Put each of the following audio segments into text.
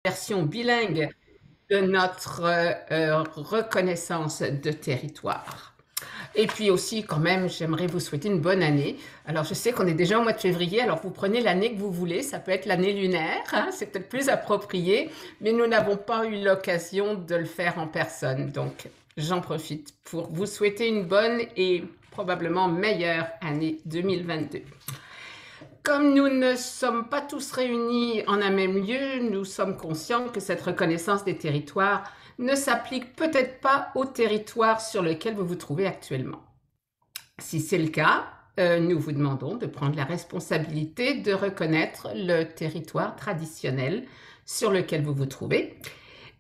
version bilingue de notre reconnaissance de territoire. Et puis aussi, quand même, j'aimerais vous souhaiter une bonne année. Alors, je sais qu'on est déjà au mois de février, alors vous prenez l'année que vous voulez. Ça peut être l'année lunaire, hein, c'est peut-être plus approprié, mais nous n'avons pas eu l'occasion de le faire en personne. Donc, j'en profite pour vous souhaiter une bonne et probablement meilleure année 2022. Comme nous ne sommes pas tous réunis en un même lieu, nous sommes conscients que cette reconnaissance des territoires ne s'applique peut-être pas au territoire sur lequel vous vous trouvez actuellement. Si c'est le cas, nous vous demandons de prendre la responsabilité de reconnaître le territoire traditionnel sur lequel vous vous trouvez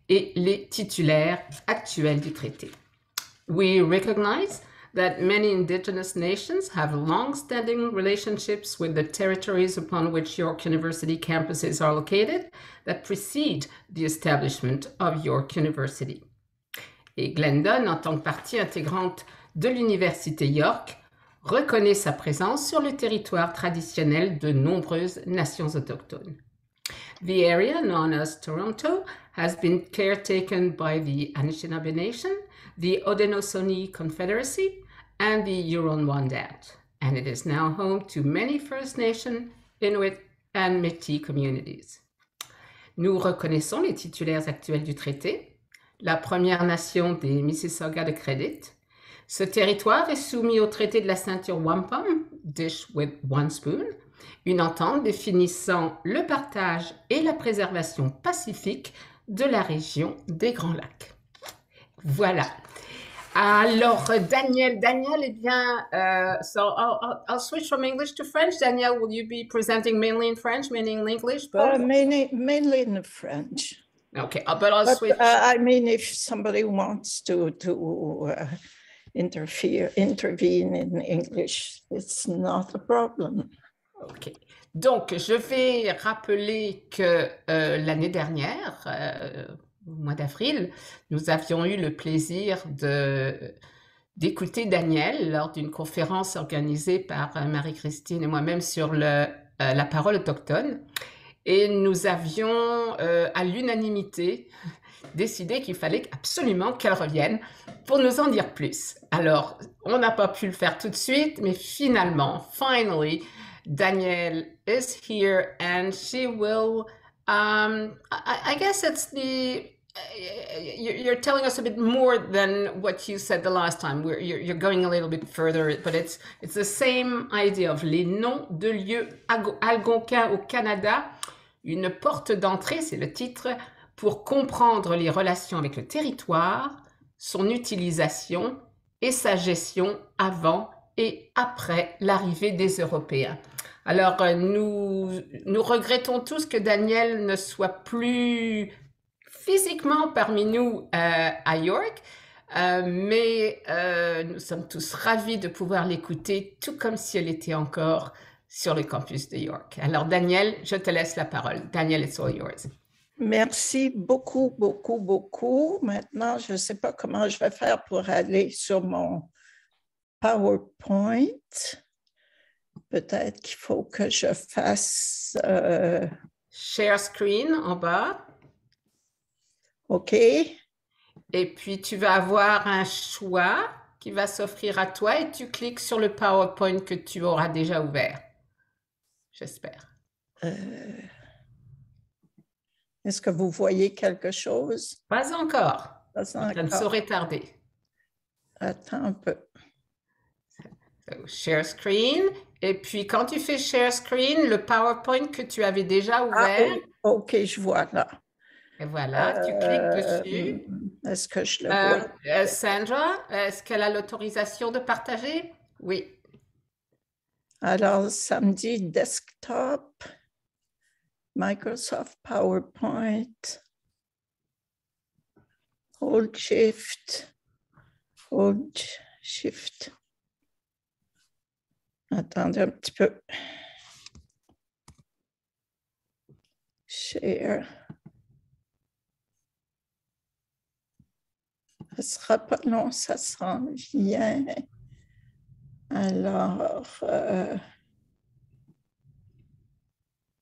et les titulaires actuels du traité. We recognize that many indigenous nations have long-standing relationships with the territories upon which York University campuses are located that precede the establishment of York University. Et Glendon, en tant que partie intégrante de l'Université York, reconnaît sa présence sur le territoire traditionnel de nombreuses nations autochtones. The area known as Toronto has been caretaken by the Anishinaabe Nation, the Haudenosaunee Confederacy, and the Huron-Wendat, and it is now home to many First Nation, Inuit, and Métis communities. Nous reconnaissons les titulaires actuels du traité, la Première Nation des Mississauga de Credit. Ce territoire est soumis au traité de la ceinture Wampum, Dish with One Spoon, une entente définissant le partage et la préservation pacifique de la région des Grands Lacs. Voilà. Alors, Daniel, eh bien, so I'll switch from English to French. Daniel, will you be presenting mainly in French, mainly in English, both? Mainly in French. Okay, but I'll switch. I mean, if somebody wants to intervene in English, it's not a problem. Ok. Donc, je vais rappeler que l'année dernière, au mois d'avril, nous avions eu le plaisir d'écouter Daniel lors d'une conférence organisée par Marie-Christine et moi-même sur la parole autochtone. Et nous avions, à l'unanimité, décidé qu'il fallait absolument qu'elle revienne pour nous en dire plus. Alors, on n'a pas pu le faire tout de suite, mais finalement, finally, Danielle is here and she will, I guess it's you're telling us a bit more than what you said the last time. You're going a little bit further, but it's the same idea of les noms de lieux algonquins au Canada. Une porte d'entrée, c'est le titre, pour comprendre les relations avec le territoire, son utilisation et sa gestion avant et après l'arrivée des Européens. Alors, nous regrettons tous que Daniel ne soit plus physiquement parmi nous à York, mais nous sommes tous ravis de pouvoir l'écouter, tout comme si elle était encore sur le campus de York. Alors, Daniel, je te laisse la parole. Daniel, it's all yours. Merci beaucoup, beaucoup, beaucoup. Maintenant, je ne sais pas comment je vais faire pour aller sur mon PowerPoint. Peut-être qu'il faut que je fasse... Share screen en bas. OK. Et puis, tu vas avoir un choix qui va s'offrir à toi et tu cliques sur le PowerPoint que tu auras déjà ouvert. J'espère. Est-ce que vous voyez quelque chose? Pas encore. Pas Ça ne encore. saurait tarder. Attends un peu. So, share screen. Et puis, quand tu fais share screen, le PowerPoint que tu avais déjà ouvert. Ah, OK, je vois là. Et voilà, tu cliques dessus. Est-ce que je le vois? Sandra, est-ce qu'elle a l'autorisation de partager? Oui. Alors, samedi, desktop, Microsoft PowerPoint, hold shift. Attendez un petit peu. Share. Ça sera pas long, ça s'en vient. Alors...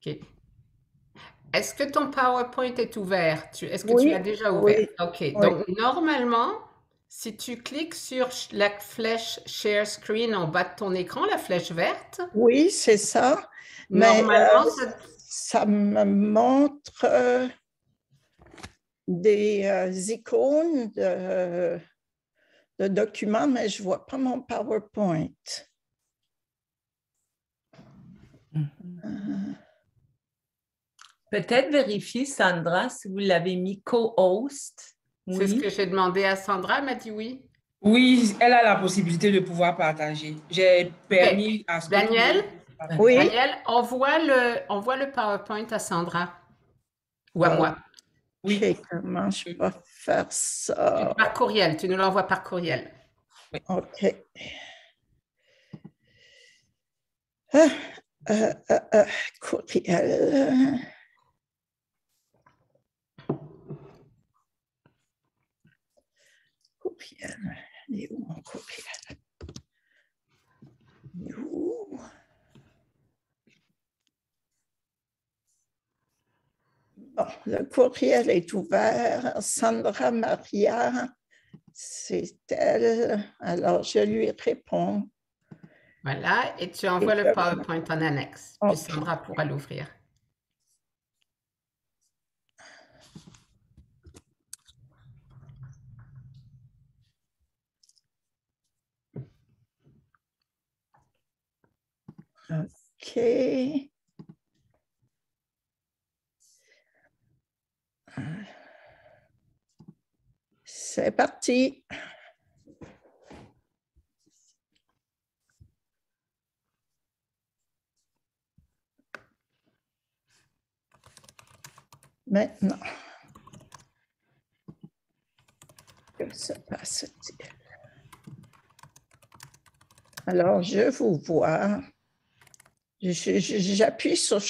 OK. Est-ce que ton PowerPoint est ouvert? Est-ce que tu l'as Oui, déjà ouvert? oui, OK. oui, Donc, normalement, si tu cliques sur la flèche Share Screen en bas de ton écran, la flèche verte, oui, c'est ça. Mais normalement, ça me montre des icônes de documents, mais je ne vois pas mon PowerPoint. Peut-être vérifier, Sandra, si vous l'avez mis co-host. c'est ce Oui. que j'ai demandé à Sandra, elle m'a dit oui. Oui, elle a la possibilité de pouvoir partager. J'ai permis à ce que tout le Daniel, monde puisse partager. Oui, Daniel, envoie le PowerPoint à Sandra ou à moi. Oui. OK, comment je peux faire ça? Par courriel, tu nous l'envoies par courriel. OK. Ah, courriel. Courriel. Il est où mon courriel? Il est où? Bon, le courriel est ouvert. Sandra Maria, c'est elle. Alors, je lui réponds. Voilà, et tu envoies le PowerPoint en annexe, puis Sandra pourra l'ouvrir. OK. C'est parti. Maintenant, que se passe-t-il? Alors, je vous vois. J'appuie sur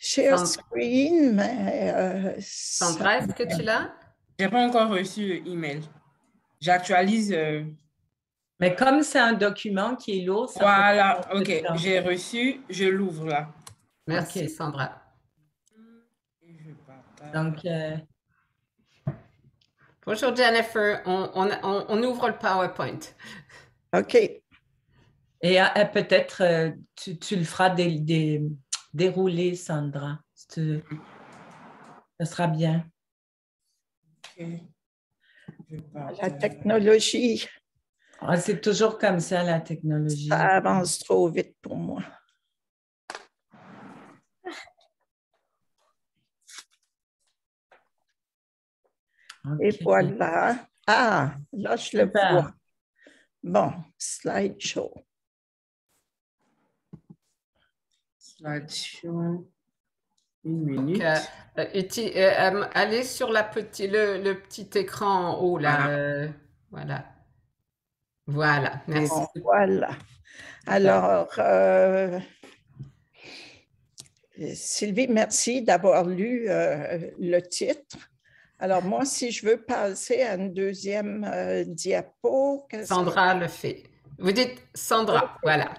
Share Screen, mais Sandra, est-ce que tu l'as? Je n'ai pas encore reçu l'email. J'actualise. Mais comme c'est un document qui est lourd, ça Voilà, peut OK. J'ai reçu, je l'ouvre là. Merci, OK. Sandra. Et je partage. Donc, Bonjour, Jennifer. On ouvre le PowerPoint. OK. et peut-être tu le feras dérouler, Sandra. Ça sera bien. OK. Je La partage. technologie, Ah, c'est toujours comme ça, la technologie. ça avance trop vite pour moi. OK. Et voilà. Ah, là, je le Super. vois. Bon, slideshow. Slideshow. Une minute. Allez sur le petit écran en haut, là. Voilà. Voilà, merci. Bon, voilà. Alors, Sylvie, merci d'avoir lu le titre. Alors, moi, si je veux passer à une deuxième diapo. Sandra le fait. Vous dites Sandra, voilà.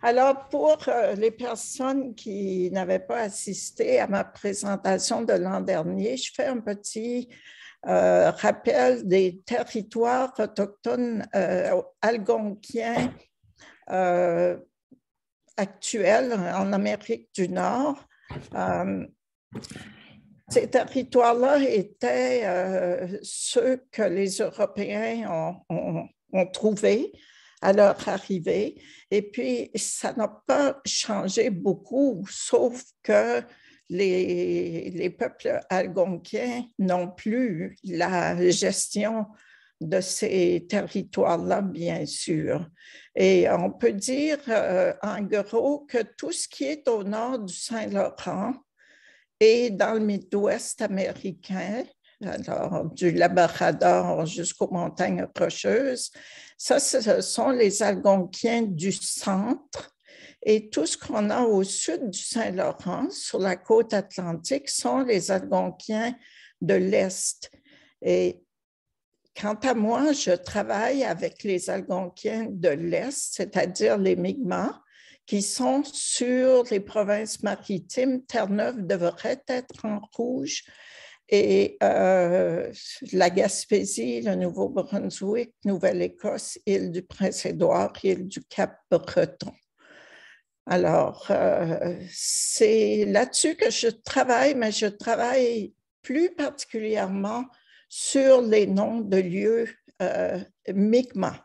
Alors, pour les personnes qui n'avaient pas assisté à ma présentation de l'an dernier, je fais un petit rappel des territoires autochtones algonquiens actuels en Amérique du Nord. Ces territoires-là étaient ceux que les Européens ont trouvés à leur arrivée. Et puis, ça n'a pas changé beaucoup, sauf que les peuples algonquiens n'ont plus la gestion de ces territoires-là, bien sûr. Et on peut dire, en gros, que tout ce qui est au nord du Saint-Laurent et dans le Midwest américain, alors du Labrador jusqu'aux montagnes rocheuses, ça, ce sont les Algonquiens du centre. Et tout ce qu'on a au sud du Saint-Laurent, sur la côte atlantique, sont les Algonquiens de l'Est. Et quant à moi, je travaille avec les Algonquiens de l'Est, c'est-à-dire les Mi'kmaq, qui sont sur les provinces maritimes. Terre-Neuve devrait être en rouge et la Gaspésie, le Nouveau-Brunswick, Nouvelle-Écosse, île du Prince-Édouard, île du Cap-Breton. Alors, c'est là-dessus que je travaille, mais je travaille plus particulièrement sur les noms de lieux Mi'kmaq.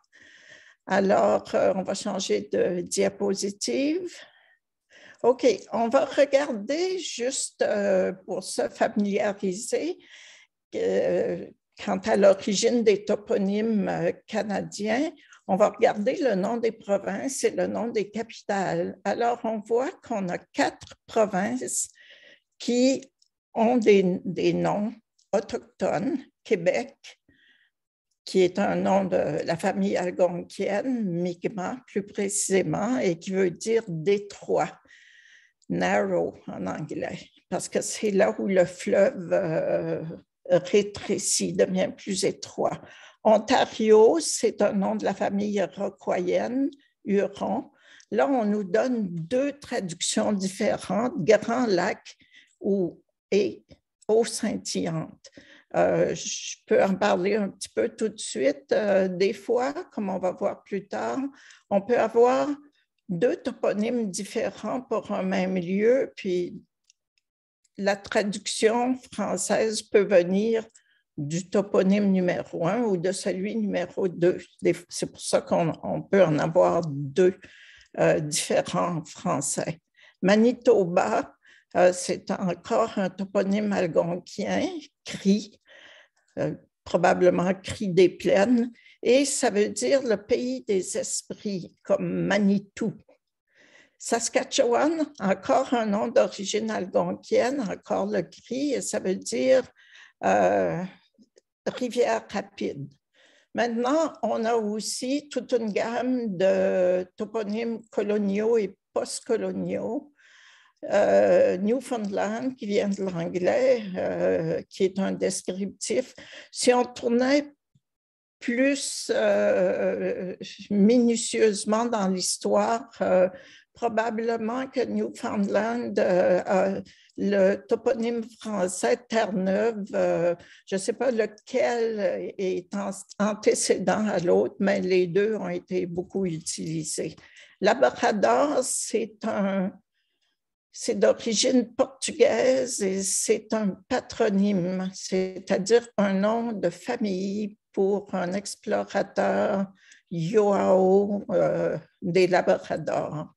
Alors, on va changer de diapositive. OK, on va regarder juste pour se familiariser quant à l'origine des toponymes canadiens. On va regarder le nom des provinces et le nom des capitales. Alors, on voit qu'on a 4 provinces qui ont des noms autochtones. Québec, qui est un nom de la famille algonquienne, Mi'kmaq plus précisément, et qui veut dire détroit, narrow en anglais, parce que c'est là où le fleuve rétrécit, devient plus étroit. Ontario, c'est un nom de la famille iroquoienne, Huron. Là, on nous donne 2 traductions différentes, Grand Lac et Eau scintillante. Je peux en parler un petit peu tout de suite. Des fois, comme on va voir plus tard, on peut avoir 2 toponymes différents pour un même lieu, puis la traduction française peut venir du toponyme numéro 1 ou de celui numéro 2. C'est pour ça qu'on peut en avoir 2 différents en français. Manitoba, c'est encore un toponyme algonquien, Cri, probablement Cri des plaines, et ça veut dire le pays des esprits, comme Manitou. Saskatchewan, encore un nom d'origine algonquienne, encore le Cri, et ça veut dire rivière rapide. Maintenant, on a aussi toute une gamme de toponymes coloniaux et post-coloniaux. Newfoundland, qui vient de l'anglais, qui est un descriptif. Si on tournait plus minutieusement dans l'histoire, probablement que Newfoundland, le toponyme français Terre-Neuve, je ne sais pas lequel est antécédent à l'autre, mais les 2 ont été beaucoup utilisés. Labrador, c'est d'origine portugaise et c'est un patronyme, c'est-à-dire un nom de famille pour un explorateur Yoao des Labradors.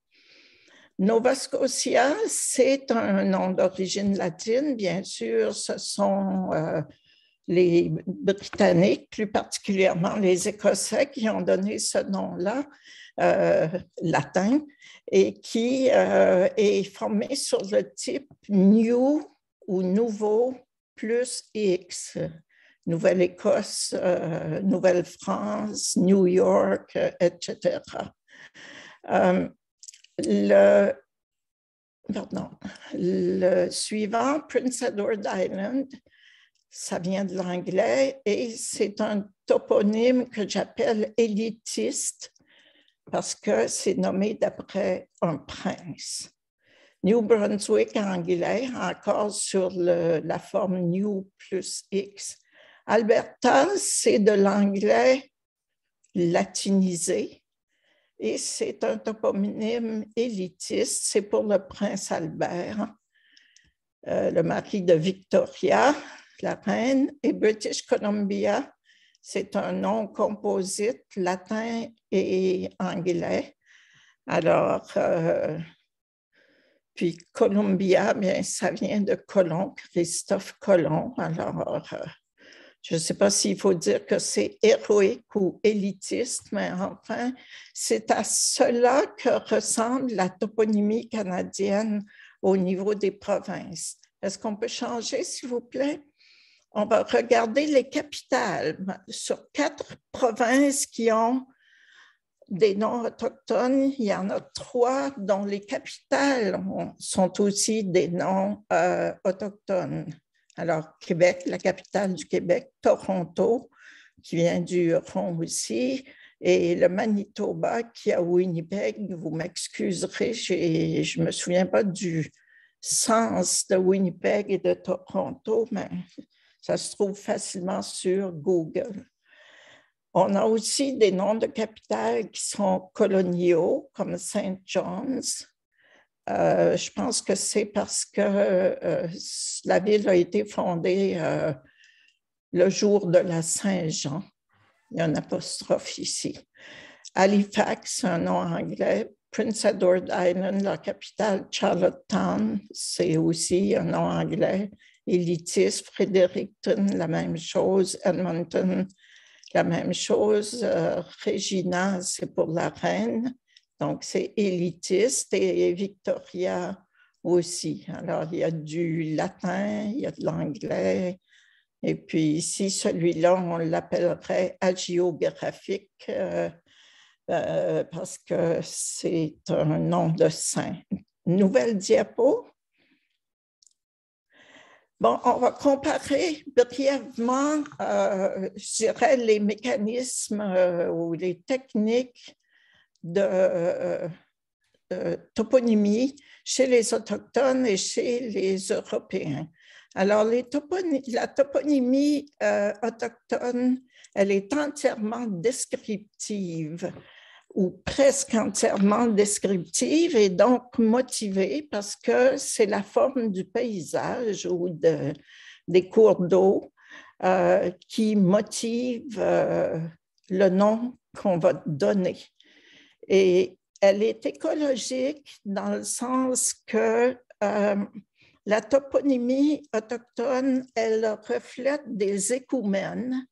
Nova Scotia, c'est un nom d'origine latine, bien sûr, ce sont les Britanniques, plus particulièrement les Écossais, qui ont donné ce nom-là, latin, et qui est formé sur le type New ou Nouveau plus X. Nouvelle-Écosse, Nouvelle-France, New York, etc. Le suivant, Prince Edward Island, ça vient de l'anglais et c'est un toponyme que j'appelle élitiste parce que c'est nommé d'après un prince. New Brunswick en anglais, encore sur la forme New plus X. Alberta, c'est de l'anglais latinisé et c'est un toponyme élitiste. C'est pour le prince Albert, le mari de Victoria, la reine. Et British Columbia, c'est un nom composite latin et anglais. Alors, puis Columbia, bien, ça vient de Colomb, Christophe Colomb. Alors, je ne sais pas s'il faut dire que c'est héroïque ou élitiste, mais enfin, c'est à cela que ressemble la toponymie canadienne au niveau des provinces. Est-ce qu'on peut changer, s'il vous plaît? On va regarder les capitales. Sur 4 provinces qui ont des noms autochtones, il y en a 3 dont les capitales sont aussi des noms autochtones. Alors, Québec, la capitale du Québec, Toronto, qui vient du Huron aussi, Et le Manitoba qui est à Winnipeg, vous m'excuserez, je ne me souviens pas du sens de Winnipeg et de Toronto, mais ça se trouve facilement sur Google. On a aussi des noms de capitales qui sont coloniaux, comme St. John's. Je pense que c'est parce que la ville a été fondée le jour de la Saint-Jean. Il y a un apostrophe ici. Halifax, un nom anglais. Prince Edward Island, la capitale, Charlottetown, c'est aussi un nom anglais. Elitist, Fredericton, la même chose. Edmonton, la même chose. Regina, c'est pour la reine. Donc, c'est élitiste. Et Victoria aussi. Alors, il y a du latin, il y a de l'anglais. Et puis ici, celui-là, on l'appellerait hagiographique parce que c'est un nom de saint. Nouvelle diapo. Bon, on va comparer brièvement, je dirais, les mécanismes ou les techniques de toponymie chez les Autochtones et chez les Européens. Alors, la toponymie autochtone, elle est entièrement descriptive ou presque entièrement descriptive et donc motivée parce que c'est la forme du paysage ou des cours d'eau qui motive le nom qu'on va donner. Et elle est écologique dans le sens que la toponymie autochtone, elle reflète des écoumènes.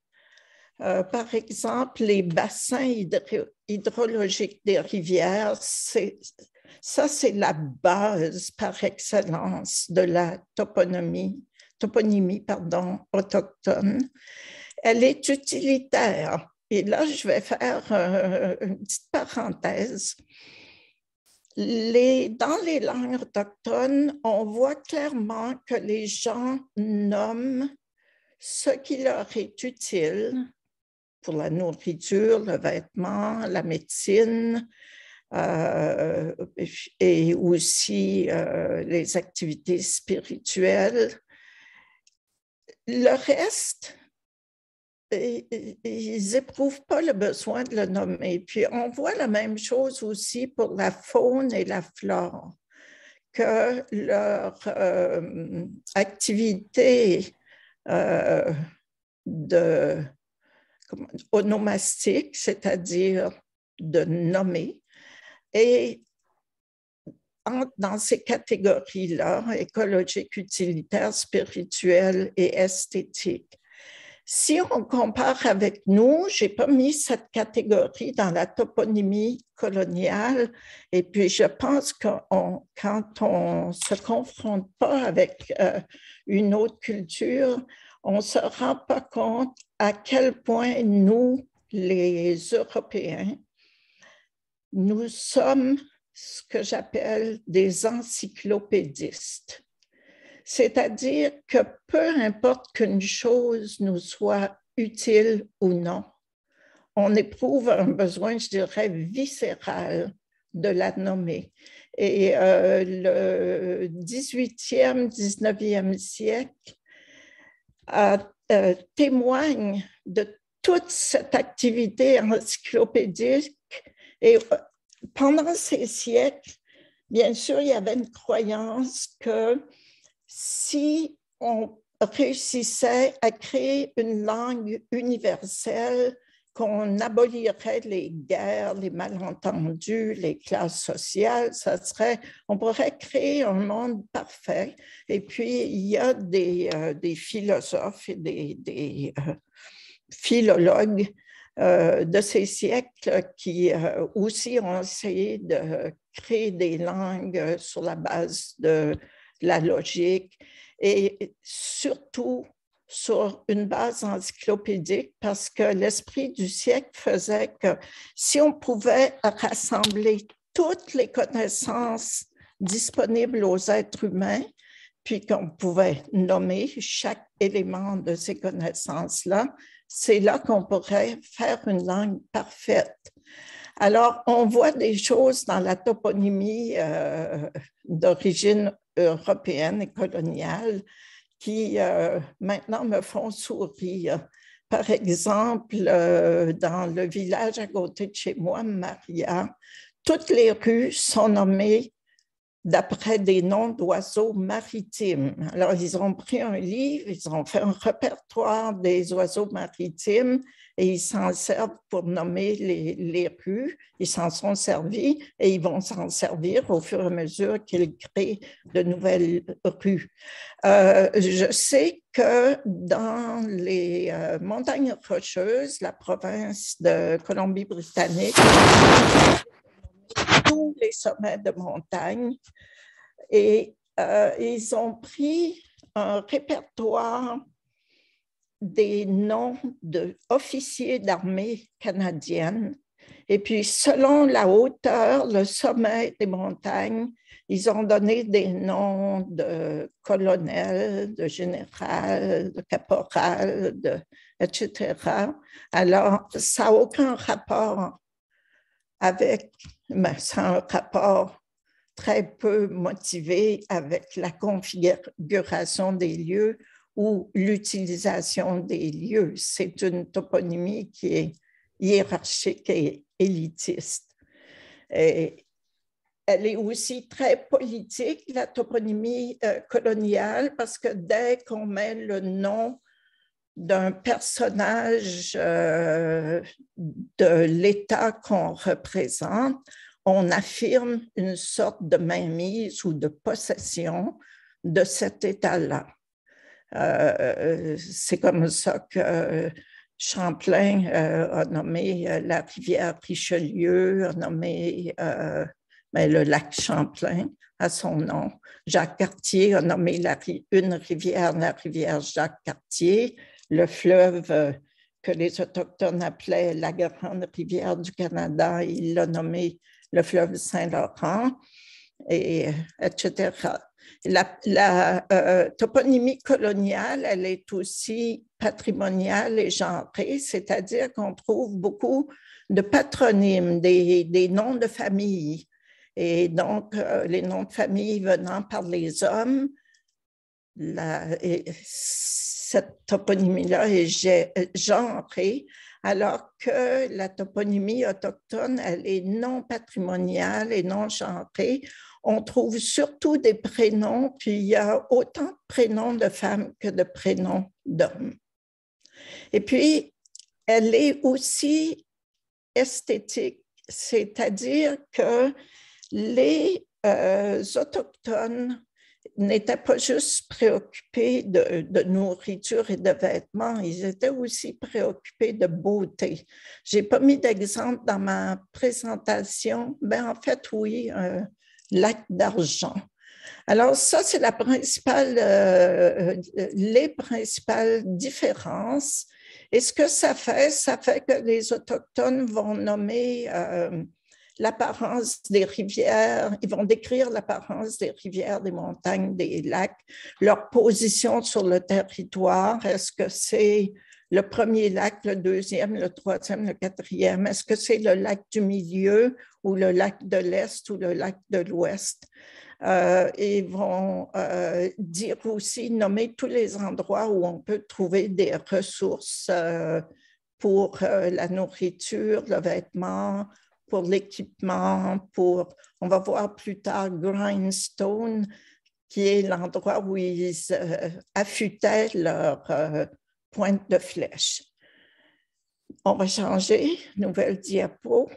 Par exemple, les bassins hydrologiques des rivières, ça c'est la base par excellence de la toponymie autochtone. Elle est utilitaire. Et là, je vais faire une petite parenthèse. Dans les langues autochtones, on voit clairement que les gens nomment ce qui leur est utile pour la nourriture, le vêtement, la médecine et aussi les activités spirituelles. Le reste, ils n'éprouvent pas le besoin de le nommer. Puis on voit la même chose aussi pour la faune et la flore, que leur activité onomastique, c'est-à-dire de nommer, et entre dans ces catégories-là, écologique, utilitaire, spirituelle et esthétique. Si on compare avec nous, je n'ai pas mis cette catégorie dans la toponymie coloniale et puis je pense que quand on ne se confronte pas avec une autre culture, on ne se rend pas compte à quel point nous, les Européens, nous sommes ce que j'appelle des encyclopédistes. C'est-à-dire que peu importe qu'une chose nous soit utile ou non, on éprouve un besoin, je dirais, viscéral de la nommer. Et le 18e, 19e siècle témoigne de toute cette activité encyclopédique. Et pendant ces siècles, bien sûr, il y avait une croyance que si on réussissait à créer une langue universelle, qu'on abolirait les guerres, les malentendus, les classes sociales, on pourrait créer un monde parfait. Et puis, il y a des philosophes et des philologues de ces siècles qui aussi ont essayé de créer des langues sur la base de la logique et surtout sur une base encyclopédique parce que l'esprit du siècle faisait que si on pouvait rassembler toutes les connaissances disponibles aux êtres humains, puis qu'on pouvait nommer chaque élément de ces connaissances-là, c'est là qu'on pourrait faire une langue parfaite. Alors, on voit des choses dans la toponymie d'origine européenne et coloniale qui maintenant me font sourire. Par exemple, dans le village à côté de chez moi, Maria, toutes les rues sont nommées d'après des noms d'oiseaux maritimes. Alors, ils ont pris un livre, ils ont fait un répertoire des oiseaux maritimes et ils s'en servent pour nommer les rues. Ils s'en sont servis et ils vont s'en servir au fur et à mesure qu'ils créent de nouvelles rues. Je sais que dans les montagnes rocheuses, la province de Colombie-Britannique, tous les sommets de montagne et ils ont pris un répertoire des noms d'officiers d'armée canadienne et puis selon la hauteur, le sommet des montagnes, ils ont donné des noms de colonel, de général, de caporal, etc. Alors, ça n'a aucun rapport avec, mais c'est un rapport très peu motivé avec la configuration des lieux ou l'utilisation des lieux. C'est une toponymie qui est hiérarchique et élitiste. Et elle est aussi très politique, la toponymie coloniale, parce que dès qu'on met le nom d'un personnage de l'État qu'on représente, on affirme une sorte de mainmise ou de possession de cet État-là. C'est comme ça que Champlain a nommé la rivière Richelieu, a nommé le lac Champlain à son nom. Jacques Cartier a nommé une rivière, la rivière Jacques-Cartier. Le fleuve que les Autochtones appelaient la grande rivière du Canada, il l'a nommé le fleuve Saint-Laurent, etc. La toponymie coloniale, elle est aussi patrimoniale et genrée, c'est-à-dire qu'on trouve beaucoup de patronymes, des noms de famille. Et donc, les noms de famille venant par les hommes, cette toponymie-là est genrée, alors que la toponymie autochtone, elle est non patrimoniale et non genrée. On trouve surtout des prénoms, puis il y a autant de prénoms de femmes que de prénoms d'hommes. Et puis, elle est aussi esthétique, c'est-à-dire que les Autochtones n'étaient pas juste préoccupés de nourriture et de vêtements, ils étaient aussi préoccupés de beauté. Je n'ai pas mis d'exemple dans ma présentation, mais en fait, oui, un lac d'argent. Alors ça, c'est les principales différences. Et ce que ça fait que les Autochtones vont nommer l'apparence des rivières, ils vont décrire l'apparence des rivières, des montagnes, des lacs, leur position sur le territoire. Est-ce que c'est le premier lac, le deuxième, le troisième, le quatrième? Est-ce que c'est le lac du milieu ou le lac de l'Est ou le lac de l'Ouest? Ils vont dire aussi, nommer tous les endroits où on peut trouver des ressources pour la nourriture, le vêtement, pour l'équipement, on va voir plus tard Grindstone, qui est l'endroit où ils affûtaient leur pointe de flèche. On va changer, nouvelle diapo.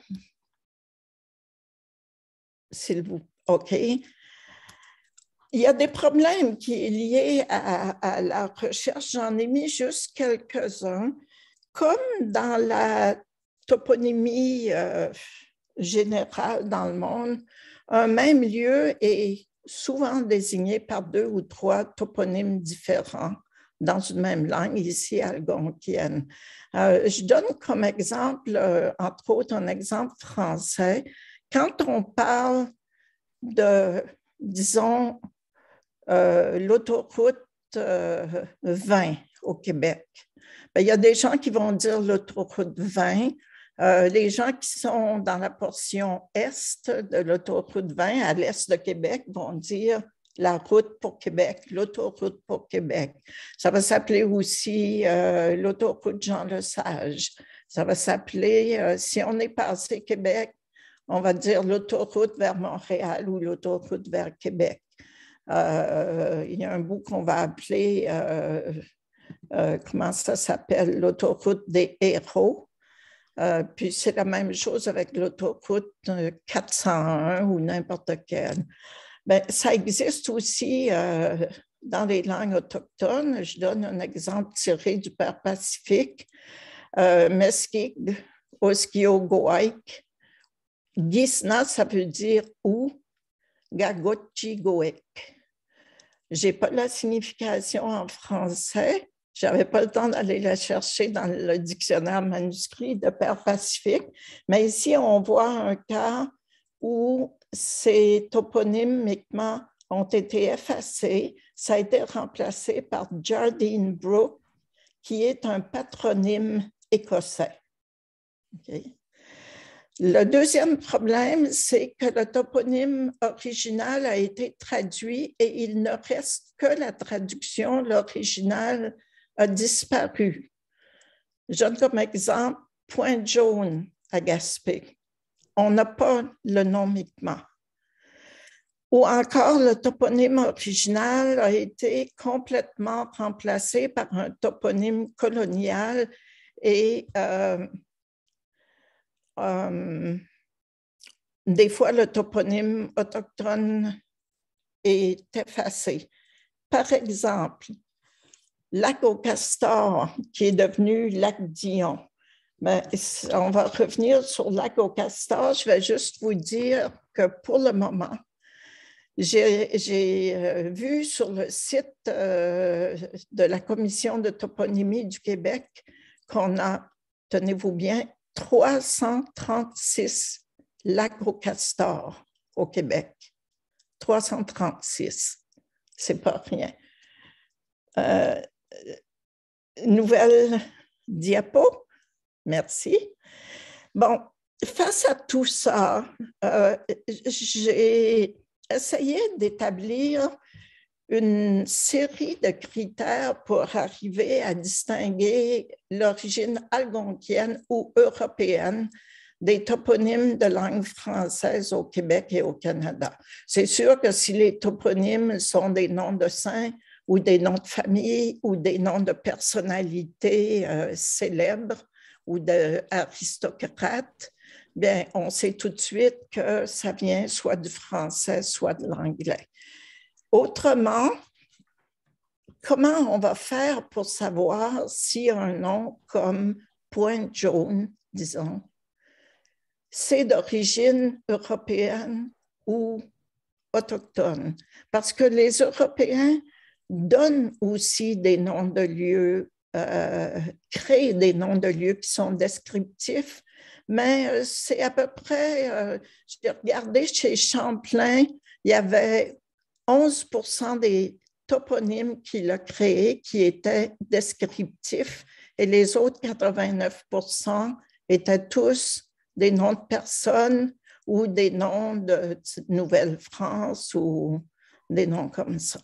S'il vous plaît. OK. Il y a des problèmes qui sont liés à la recherche. J'en ai mis juste quelques-uns. Comme dans la toponymie générale dans le monde, un même lieu est souvent désigné par 2 ou 3 toponymes différents dans une même langue, ici algonquienne. Je donne comme exemple, entre autres, un exemple français. Quand on parle de, disons, l'autoroute 20 au Québec. Bien, il y a des gens qui vont dire l'autoroute 20. Les gens qui sont dans la portion est de l'autoroute 20, à l'est de Québec, vont dire la route pour Québec, l'autoroute pour Québec. Ça va s'appeler aussi l'autoroute Jean-Lesage. Ça va s'appeler, si on est passé Québec, on va dire l'autoroute vers Montréal ou l'autoroute vers Québec. Il y a un bout qu'on va appeler, comment ça s'appelle, l'autoroute des Héros. Puis c'est la même chose avec l'autoroute 401 ou n'importe quelle. Bien, ça existe aussi dans les langues autochtones. Je donne un exemple tiré du Père Pacifique. Meskig, Oskiogoik. Gisna, ça veut dire où, Gagotchigoek. Je n'ai pas la signification en français. Je n'avais pas le temps d'aller la chercher dans le dictionnaire manuscrit de Père Pacifique. Mais ici, on voit un cas où ces toponymiquement ont été effacés. Ça a été remplacé par Jardine Brook, qui est un patronyme écossais. Okay. Le deuxième problème, c'est que le toponyme original a été traduit et il ne reste que la traduction. L'original a disparu. Je donne comme exemple Pointe-Jaune à Gaspé. On n'a pas le nom Mi'kmaq. Ou encore, le toponyme original a été complètement remplacé par un toponyme colonial et des fois, le toponyme autochtone est effacé. Par exemple, Lac aux Castors, qui est devenu Lac Dion. Mais on va revenir sur Lac aux Castors. Je vais juste vous dire que pour le moment, j'ai vu sur le site de la Commission de toponymie du Québec qu'on a, tenez-vous bien, 336 lacs aux castors au Québec. 336. C'est pas rien. Nouvelle diapo. Merci. Bon, face à tout ça, j'ai essayé d'établir une série de critères pour arriver à distinguer l'origine algonquienne ou européenne des toponymes de langue française au Québec et au Canada. C'est sûr que si les toponymes sont des noms de saints ou des noms de famille ou des noms de personnalités célèbres ou d'aristocrates, bien, on sait tout de suite que ça vient soit du français, soit de l'anglais. Autrement, comment on va faire pour savoir si un nom comme Pointe-Jaune, disons, c'est d'origine européenne ou autochtone? Parce que les Européens donnent aussi des noms de lieux, créent des noms de lieux qui sont descriptifs, mais c'est à peu près, j'ai regardé chez Champlain, il y avait 11% des toponymes qu'il a créés qui étaient descriptifs et les autres 89% étaient tous des noms de personnes ou des noms de Nouvelle-France ou des noms comme ça.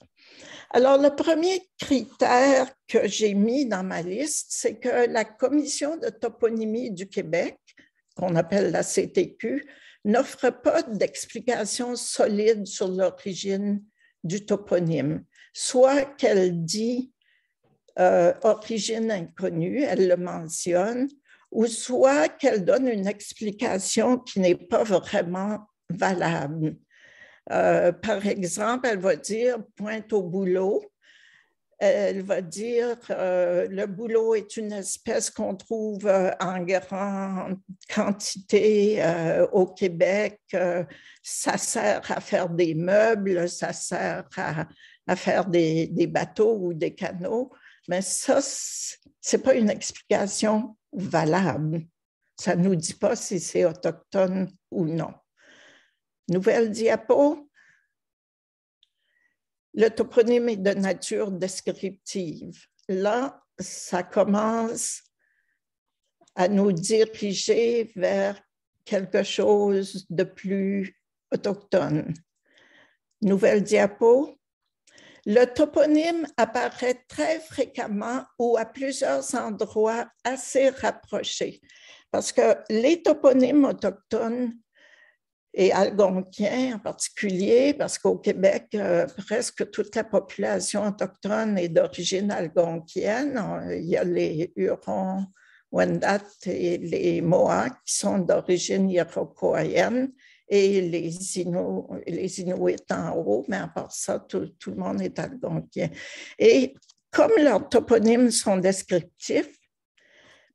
Alors, le premier critère que j'ai mis dans ma liste, c'est que la Commission de toponymie du Québec, qu'on appelle la CTQ, n'offre pas d'explication solide sur l'origine du toponyme, soit qu'elle dit origine inconnue, elle le mentionne, ou soit qu'elle donne une explication qui n'est pas vraiment valable. Par exemple, elle va dire pointe au bouleau. Elle va dire le bouleau est une espèce qu'on trouve en grande quantité au Québec. Ça sert à faire des meubles, ça sert à faire des bateaux ou des canots. Mais ça, ce n'est pas une explication valable. Ça ne nous dit pas si c'est autochtone ou non. Nouvelle diapo. Le toponyme est de nature descriptive. Là, ça commence à nous diriger vers quelque chose de plus autochtone. Nouvelle diapo. Le toponyme apparaît très fréquemment ou à plusieurs endroits assez rapprochés, parce que les toponymes autochtones et algonquiens en particulier, parce qu'au Québec, presque toute la population autochtone est d'origine algonquienne. Il y a les Hurons, Wendat et les Mohawks qui sont d'origine iroquoienne et les Inuits en haut, mais à part ça, tout le monde est algonquien. Et comme leurs toponymes sont descriptifs,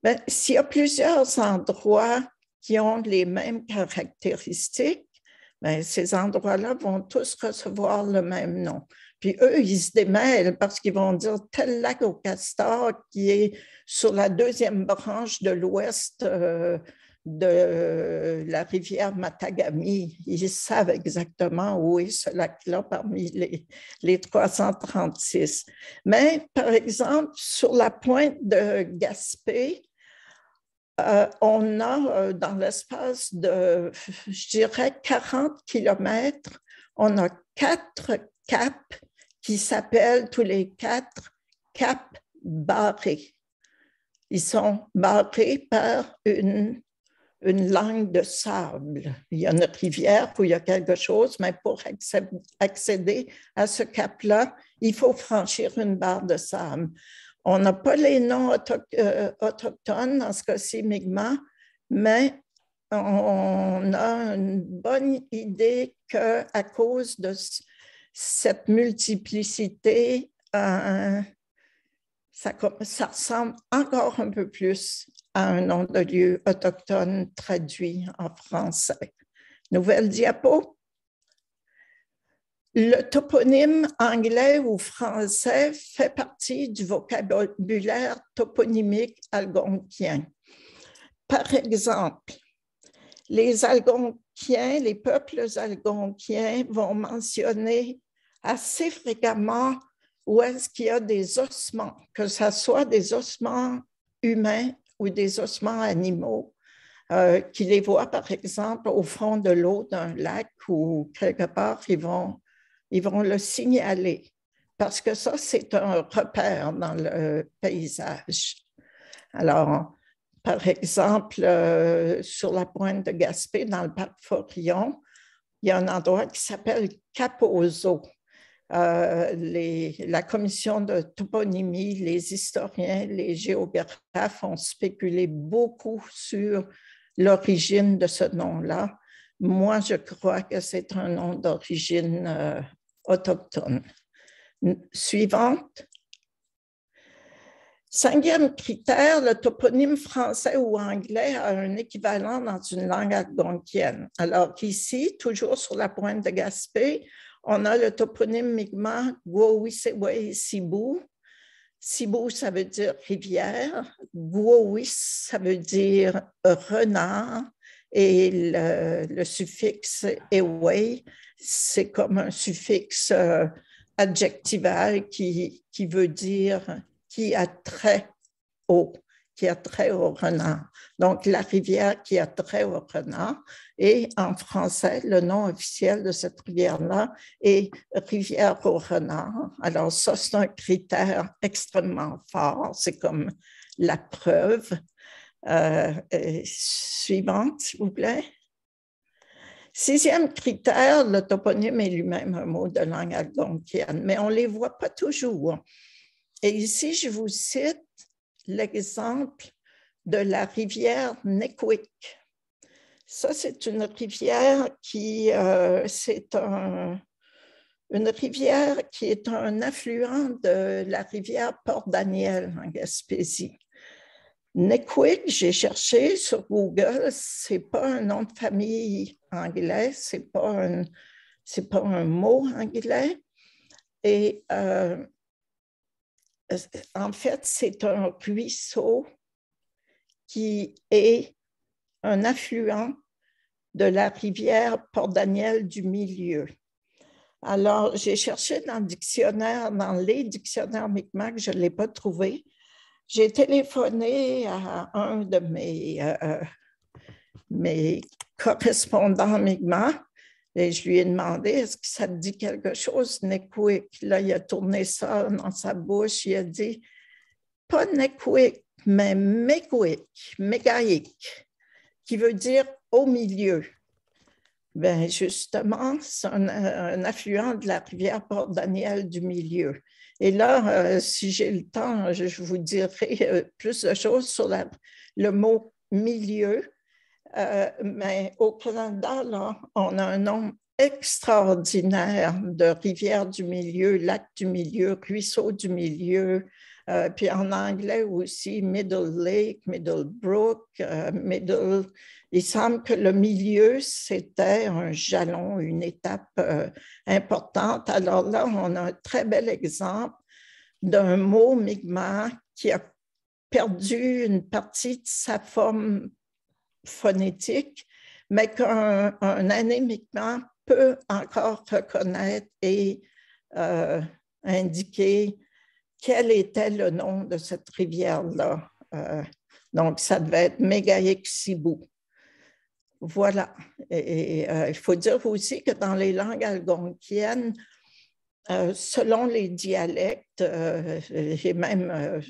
ben, s'il y a plusieurs endroits qui ont les mêmes caractéristiques, ben, ces endroits-là vont tous recevoir le même nom. Puis eux, ils se démêlent parce qu'ils vont dire tel lac au castor qui est sur la deuxième branche de l'ouest de la rivière Matagami. Ils savent exactement où est ce lac-là parmi les 336. Mais, par exemple, sur la pointe de Gaspé, on a dans l'espace de, je dirais, 40 kilomètres, on a 4 caps qui s'appellent tous les 4 caps barrés. Ils sont barrés par une langue de sable. Il y a une rivière où il y a quelque chose, mais pour accéder à ce cap-là, il faut franchir une barre de sable. On n'a pas les noms autochtones, dans ce cas-ci, Mi'kmaq, mais on a une bonne idée qu'à cause de cette multiplicité, ça ressemble encore un peu plus à un nom de lieu autochtone traduit en français. Nouvelle diapo. Le toponyme anglais ou français fait partie du vocabulaire toponymique algonquien. Par exemple, les Algonquiens, les peuples algonquiens vont mentionner assez fréquemment où est-ce qu'il y a des ossements, que ce soit des ossements humains ou des ossements animaux, qui les voient par exemple au fond de l'eau d'un lac ou quelque part, ils vont le signaler parce que ça, c'est un repère dans le paysage. Alors, par exemple, sur la pointe de Gaspé, dans le parc Forillon, il y a un endroit qui s'appelle Cap-aux-Eaux. La commission de toponymie, les historiens, les géographes ont spéculé beaucoup sur l'origine de ce nom-là. Moi, je crois que c'est un nom d'origine autochtone. Suivante. 5e critère, le toponyme français ou anglais a un équivalent dans une langue algonquienne. Alors ici, toujours sur la pointe de Gaspé, on a le toponyme Mi'kmaq Gwowiseway-Sibou. Sibou, ça veut dire rivière. Gwowis, ça veut dire renard. Et le suffixe Eway, c'est comme un suffixe adjectival qui veut dire qui a trait au renard. Donc, la rivière qui a trait au renard. Et en français, le nom officiel de cette rivière-là est rivière au renard. Alors, ça, c'est un critère extrêmement fort. C'est comme la preuve. Suivante, s'il vous plaît. 6e critère, le toponyme est lui-même un mot de langue algonquienne, mais on ne les voit pas toujours. Et ici, je vous cite l'exemple de la rivière Nequik. Ça, c'est une rivière qui est un affluent de la rivière Port-Daniel en Gaspésie. Nequik, j'ai cherché sur Google, ce n'est pas un nom de famille anglais, ce n'est pas un mot anglais. Et en fait, c'est un ruisseau qui est un affluent de la rivière Port-Daniel du Milieu. Alors, j'ai cherché dans le dictionnaire, dans les dictionnaires Mi'kmaq, je ne l'ai pas trouvé. J'ai téléphoné à un de mes correspondants Mi'kmaq et je lui ai demandé, est-ce que ça te dit quelque chose, Nequik? Là, il a tourné ça dans sa bouche, il a dit, pas Nequik, mais Mequik, Mégaïk, qui veut dire au milieu. Bien, justement, c'est un affluent de la rivière Port-Daniel du Milieu. Et là, si j'ai le temps, je vous dirai plus de choses sur le mot milieu. Mais au Canada, là, on a un nombre extraordinaire de rivières du milieu, lacs du milieu, ruisseaux du milieu, puis en anglais aussi, Middle Lake, Middle Brook, Middle. Il semble que le milieu, c'était un jalon, une étape importante. Alors là, on a un très bel exemple d'un mot Mi'kmaq qui a perdu une partie de sa forme phonétique, mais qu'un aîné Mi'kmaq peut encore reconnaître et indiquer quel était le nom de cette rivière-là. Donc, ça devait être Mégaïk-Sibou. Voilà. Et il faut dire aussi que dans les langues algonquiennes, selon les dialectes et même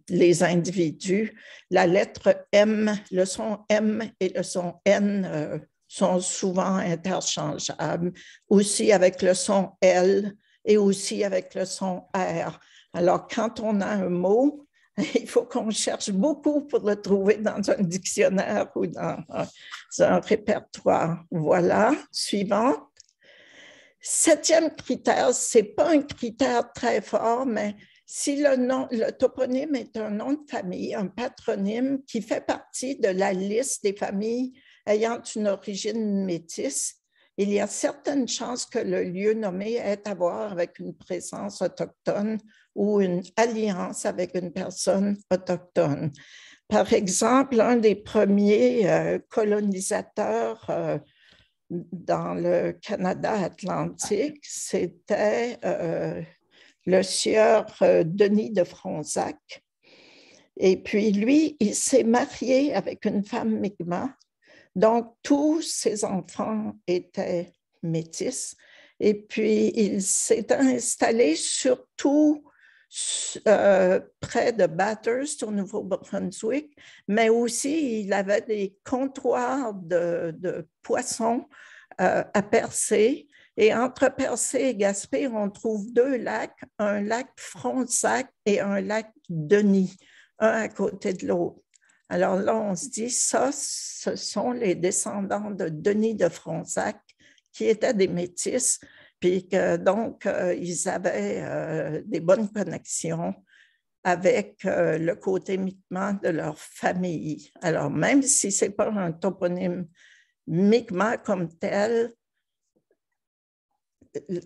les individus, la lettre M, le son M et le son N sont souvent interchangeables, aussi avec le son L et aussi avec le son R. Alors, quand on a un mot, il faut qu'on cherche beaucoup pour le trouver dans un dictionnaire ou dans un répertoire. Voilà, suivant. Septième critère, ce n'est pas un critère très fort, mais si le toponyme est un nom de famille, un patronyme qui fait partie de la liste des familles ayant une origine métisse, il y a certaines chances que le lieu nommé ait à voir avec une présence autochtone ou une alliance avec une personne autochtone. Par exemple, un des premiers colonisateurs dans le Canada atlantique, c'était le sieur Denis de Fronsac. Et puis lui, il s'est marié avec une femme Mi'kmaq, donc tous ses enfants étaient métis. Et puis il s'est installé surtout près de Bathurst au Nouveau-Brunswick, mais aussi il avait des comptoirs de poissons à Percé. Et entre Percé et Gaspé, on trouve deux lacs, un lac Fronsac et un lac Denis, un à côté de l'autre. Alors là, on se dit, ça, ce sont les descendants de Denis de Fronsac qui étaient des métis, puis que donc, ils avaient des bonnes connexions avec le côté Mi'kmaq de leur famille. Alors, même si ce n'est pas un toponyme Mi'kmaq comme tel,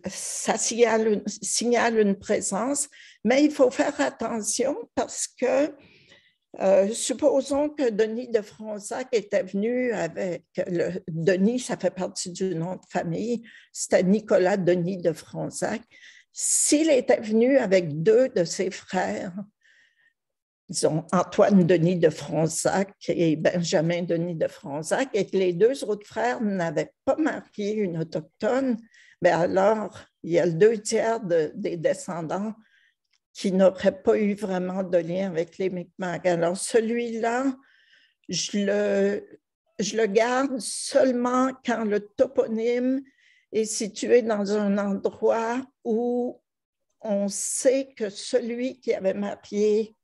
ça signale une présence, mais il faut faire attention parce que supposons que Denis de Fronsac était venu avec Denis, ça fait partie du nom de famille, c'était Nicolas Denis de Fronsac. S'il était venu avec deux de ses frères, disons Antoine Denis de Fronsac et Benjamin Denis de Fronsac, et que les deux autres frères n'avaient pas marié une autochtone, bien alors il y a le 2/3 des descendants qui n'aurait pas eu vraiment de lien avec les Mi'kmaq. Alors, celui-là, je le garde seulement quand le toponyme est situé dans un endroit où on sait que celui qui avait marié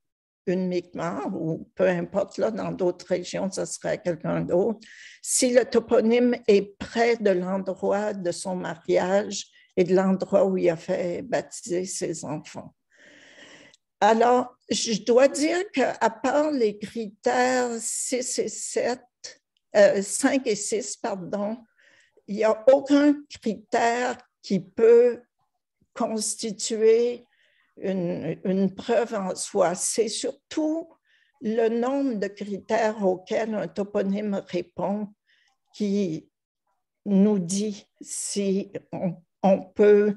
une Mi'kmaq, ou peu importe, là, dans d'autres régions, ce serait quelqu'un d'autre, si le toponyme est près de l'endroit de son mariage et de l'endroit où il a fait baptiser ses enfants. Alors, je dois dire qu'à part les critères 6 et 7, 5 et 6, pardon, il n'y a aucun critère qui peut constituer une preuve en soi. C'est surtout le nombre de critères auxquels un toponyme répond qui nous dit si on on peut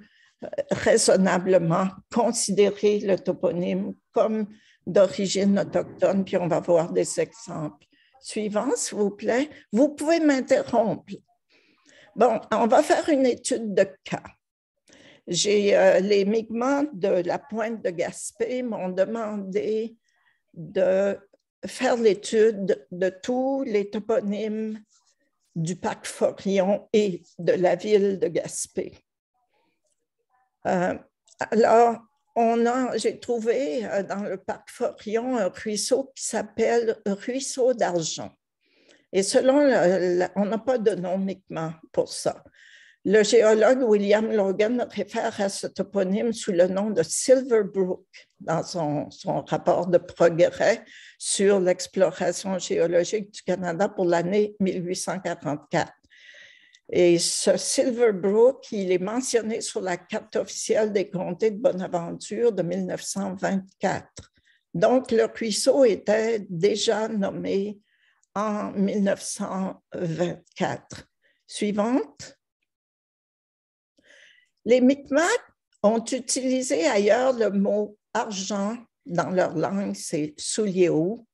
raisonnablement considérer le toponyme comme d'origine autochtone, puis on va voir des exemples. Suivant, s'il vous plaît. Vous pouvez m'interrompre. Bon, on va faire une étude de cas. Les Mi'kmaq de la Pointe de Gaspé m'ont demandé de faire l'étude de tous les toponymes du parc Forillon et de la ville de Gaspé. Alors, j'ai trouvé dans le parc Forillon un ruisseau qui s'appelle Ruisseau d'Argent. Et selon, on n'a pas de nom Mi'kmaq pour ça. Le géologue William Logan réfère à ce toponyme sous le nom de Silver Brook dans son rapport de progrès sur l'exploration géologique du Canada pour l'année 1844. Et ce Silver Brook, il est mentionné sur la carte officielle des comtés de Bonaventure de 1924. Donc, le ruisseau était déjà nommé en 1924. Suivante. Les Mi'kmaq ont utilisé ailleurs le mot argent dans leur langue, c'est Sulieau,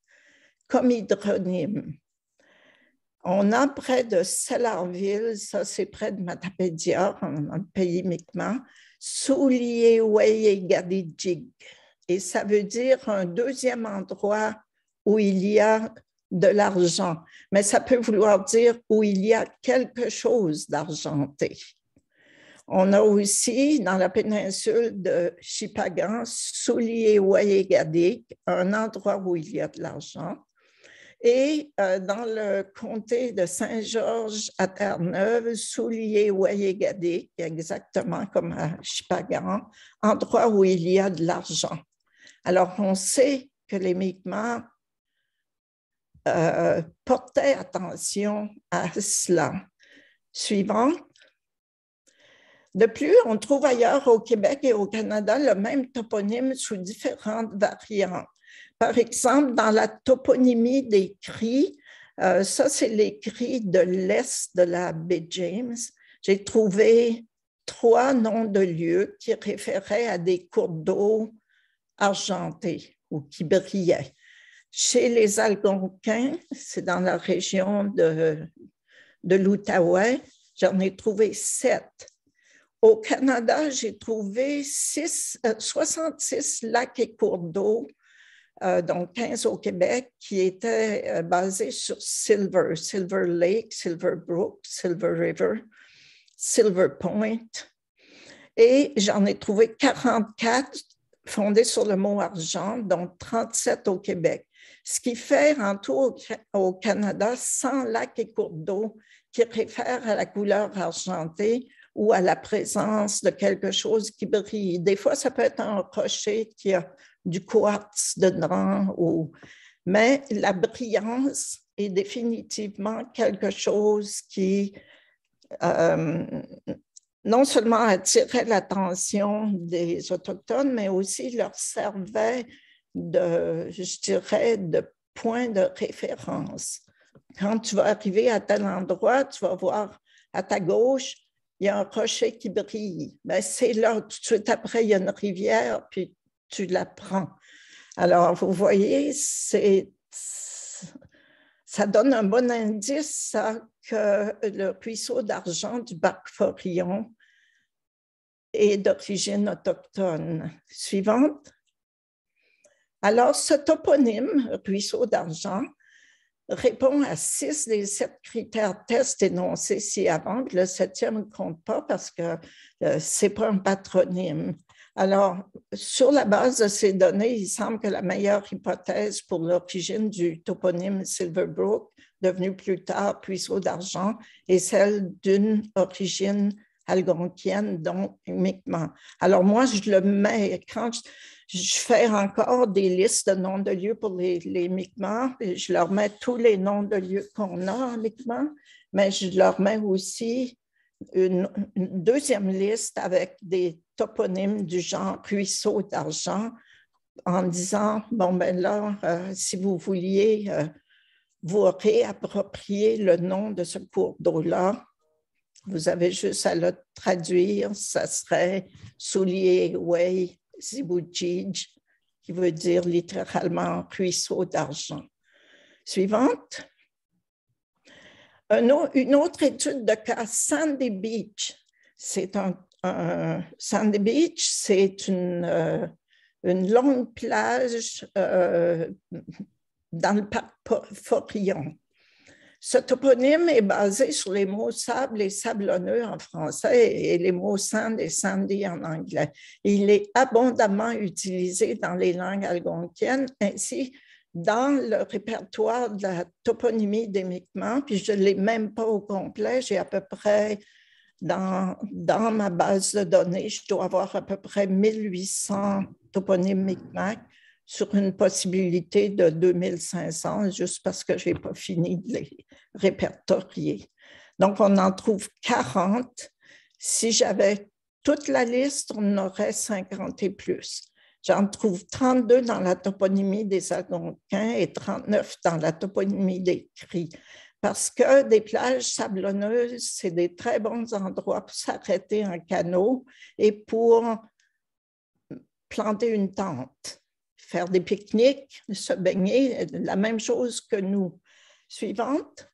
comme hydronyme. On a près de Sellarville, ça c'est près de Matapédia, dans le pays Mi'kmaq, Sulieweyegadijig. Et ça veut dire un deuxième endroit où il y a de l'argent. Mais ça peut vouloir dire où il y a quelque chose d'argenté. On a aussi, dans la péninsule de Shippagan, Sulieweyegadik, un endroit où il y a de l'argent. Et dans le comté de Saint-Georges à Terre-Neuve, Sulieweyegadik, exactement comme à Shippagan, endroit où il y a de l'argent. Alors, on sait que les Mi'kmaq portaient attention à cela. Suivant. De plus, on trouve ailleurs au Québec et au Canada le même toponyme sous différentes variantes. Par exemple, dans la toponymie des cris, ça c'est les cris de l'est de la baie James, j'ai trouvé 3 noms de lieux qui référaient à des cours d'eau argentés ou qui brillaient. Chez les Algonquins, c'est dans la région de l'Outaouais, j'en ai trouvé 7. Au Canada, j'ai trouvé 66 lacs et cours d'eau, donc 15 au Québec, qui étaient basés sur Silver Lake, Silver Brook, Silver River, Silver Point. Et j'en ai trouvé 44 fondés sur le mot argent, dont 37 au Québec. Ce qui fait en tout au Canada 100 lacs et cours d'eau qui réfèrent à la couleur argentée ou à la présence de quelque chose qui brille. Des fois, ça peut être un rocher qui a du quartz dedans, mais la brillance est définitivement quelque chose qui non seulement attirait l'attention des Autochtones, mais aussi leur servait de point de référence. Quand tu vas arriver à tel endroit, tu vas voir à ta gauche, il y a un rocher qui brille. Ben, c'est là, tout de suite après, il y a une rivière, puis tu la prends. Alors, vous voyez, ça donne un bon indice ça, que le ruisseau d'argent du parc Forillon est d'origine autochtone. Suivante. Alors, ce toponyme, ruisseau d'argent, répond à 6 des 7 critères tests énoncés ci-avant. Le 7e ne compte pas parce que ce n'est pas un patronyme. Alors, sur la base de ces données, il semble que la meilleure hypothèse pour l'origine du toponyme Silver Brook, devenu plus tard Ruisseau d'Argent, est celle d'une origine algonquienne, donc Mi'kmaq. Alors, moi, je le mets, quand je fais encore des listes de noms de lieux pour les Mi'kmaq, et je leur mets tous les noms de lieux qu'on a en Mi'kmaq, mais je leur mets aussi une deuxième liste avec des toponymes du genre ruisseau d'argent en disant, bon ben là, si vous vouliez vous réapproprier le nom de ce cours d'eau-là, Vous avez juste à le traduire, ça serait Soulier Wei Zibujij, qui veut dire littéralement ruisseau d'argent. Suivante. Une autre étude de cas, Sandy Beach. Sandy Beach, c'est une longue plage dans le parc Forillon. Ce toponyme est basé sur les mots sable et sablonneux en français et les mots sand et sandy en anglais. Il est abondamment utilisé dans les langues algonquiennes, ainsi dans le répertoire de la toponymie des Mi'kmaq, puis je ne l'ai même pas au complet, j'ai à peu près, dans ma base de données, je dois avoir à peu près 1800 toponymes Mi'kmaq sur une possibilité de 2500, juste parce que je n'ai pas fini de les répertorier. Donc, on en trouve 40. Si j'avais toute la liste, on en aurait 50 et plus. J'en trouve 32 dans la toponymie des Algonquins et 39 dans la toponymie des Cris. Parce que des plages sablonneuses, c'est des très bons endroits pour s'arrêter en canot et pour planter une tente, faire des pique-niques, se baigner, la même chose que nous. Suivante.